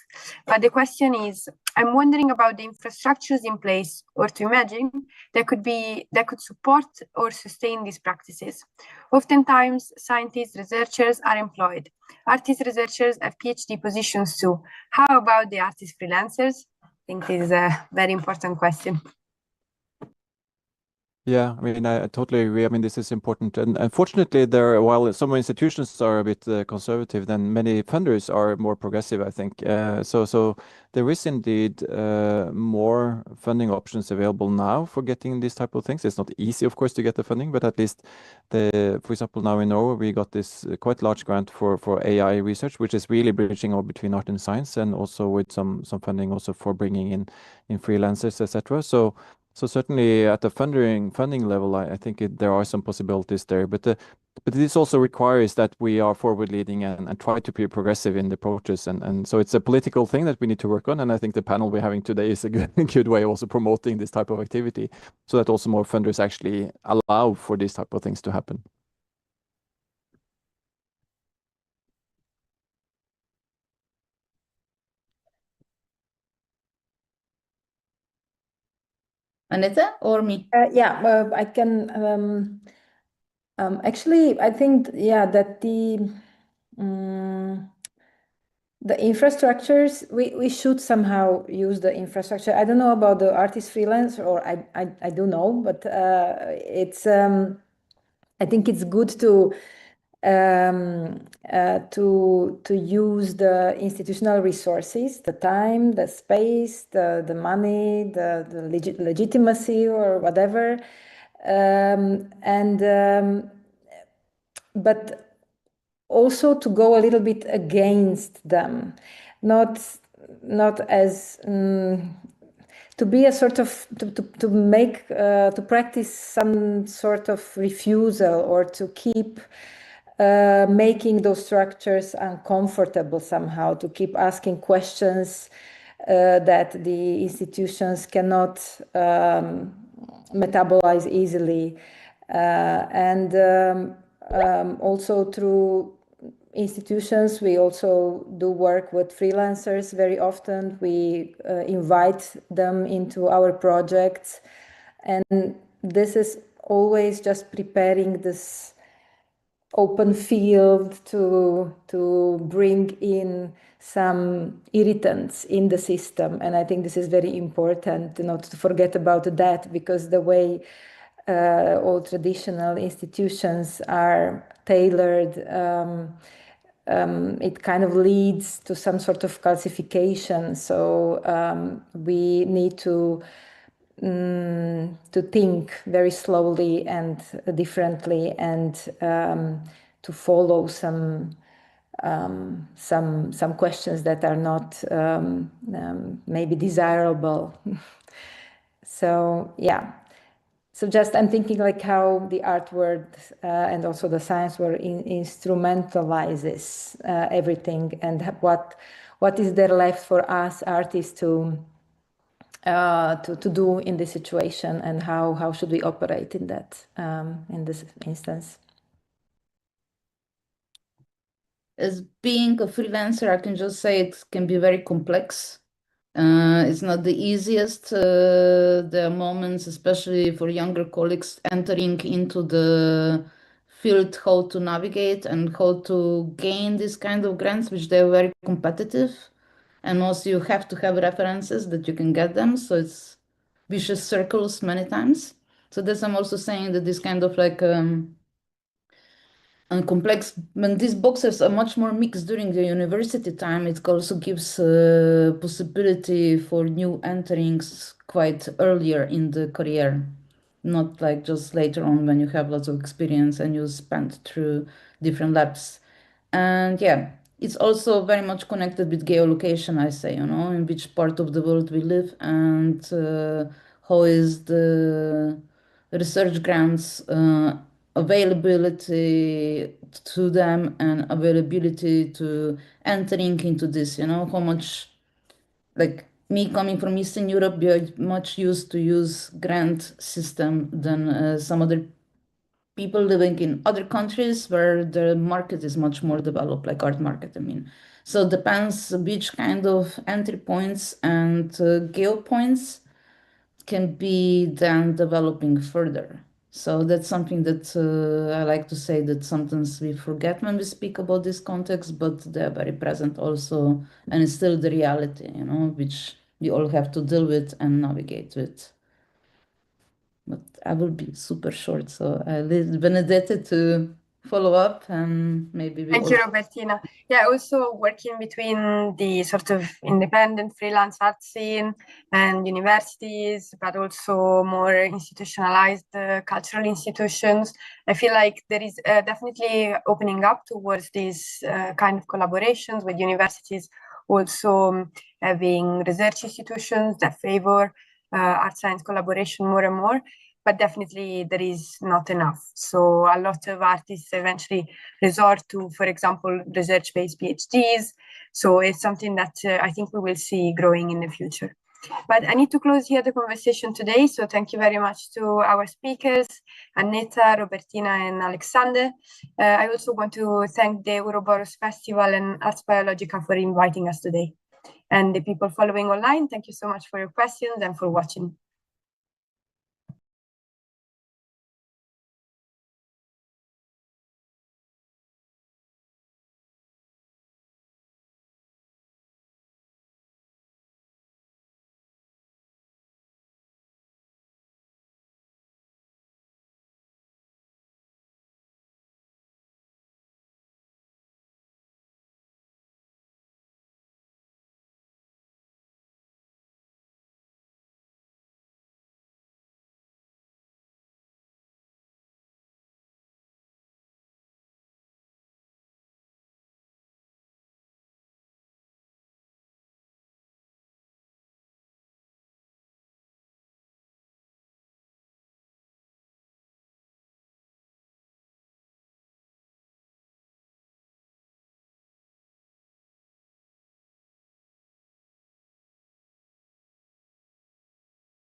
But the question is, I'm wondering about the infrastructures in place or to imagine that could support or sustain these practices. Oftentimes, scientists, researchers are employed. Artist researchers have PhD positions too. How about the artist freelancers? I think this is a very important question.
Yeah, I mean, I totally agree. I mean, this is important. And unfortunately, while some institutions are a bit conservative, then many funders are more progressive, I think. So there is indeed more funding options available now for getting these type of things. It's not easy, of course, to get the funding, but at least, for example, now in Norway, we got this quite large grant for AI research, which is really bridging over between art and science, and also with some funding also for bringing in freelancers, etc. So certainly at the funding level, I think there are some possibilities there, but this also requires that we are forward-leading and try to be progressive in the approaches, and so it's a political thing that we need to work on, and I think the panel we're having today is a good way also promoting this type of activity, so that also more funders actually allow for these type of things to happen.
Anetta or me?
Yeah, I can. Actually, I think that the infrastructures, we should somehow use the infrastructure. I don't know about the artist freelance, or I do know, but it's I think it's good to use the institutional resources, the time, the space, the money, the legitimacy, or whatever, but also to go a little bit against them, not as to be a sort of to make to practice some sort of refusal, or to keep making those structures uncomfortable somehow, to keep asking questions that the institutions cannot metabolize easily, and also through institutions, we also do work with freelancers very often. We invite them into our projects, and this is always just preparing this open field to bring in some irritants in the system. And I think this is very important, not to forget about that, because the way all traditional institutions are tailored, it kind of leads to some sort of calcification. So we need to think very slowly and differently, and to follow some questions that are not maybe desirable. So yeah. So just I'm thinking like how the art world and also the science world instrumentalizes everything, and what is there left for us artists to do in this situation, and how should we operate in that in this instance.
As being a freelancer, I can just say it can be very complex. It's not the easiest. There are moments, especially for younger colleagues, entering into the field, how to navigate and how to gain this kind of grants, which they're very competitive. And also you have to have references that you can get them. So it's vicious circles many times. So that's I'm also saying that this kind of like and complex, when these boxes are much more mixed during the university time, it also gives possibility for new enterings quite earlier in the career, not like just later on when you have lots of experience and you spend through different labs. And yeah, it's also very much connected with geolocation, I say, in which part of the world we live, and how is the research grants availability to them, and availability to entering into this, how much, like me coming from Eastern Europe, we are much used to use grant system than some other people living in other countries where the market is much more developed, like art market, I mean. So it depends which kind of entry points and geo points can be then developing further. So that's something that I like to say that sometimes we forget when we speak about this context, but they're very present also, and it's still the reality, which we all have to deal with and navigate with. But I will be super short, so I leave Benedetta to follow up, and maybe we
Thank you, Robertina. Yeah, also working between the sort of independent freelance art scene and universities, but also more institutionalized cultural institutions. I feel like there is definitely opening up towards these kind of collaborations with universities, also having research institutions that favor art-science collaboration more and more. But definitely there is not enough. So a lot of artists eventually resort to, for example, research-based PhDs. So it's something that I think we will see growing in the future. But I need to close here the conversation today. So thank you very much to our speakers, Anetta, Robertina, and Alexander. I also want to thank the Uroboros Festival and Arts Biologica for inviting us today. And the people following online, thank you so much for your questions and for watching.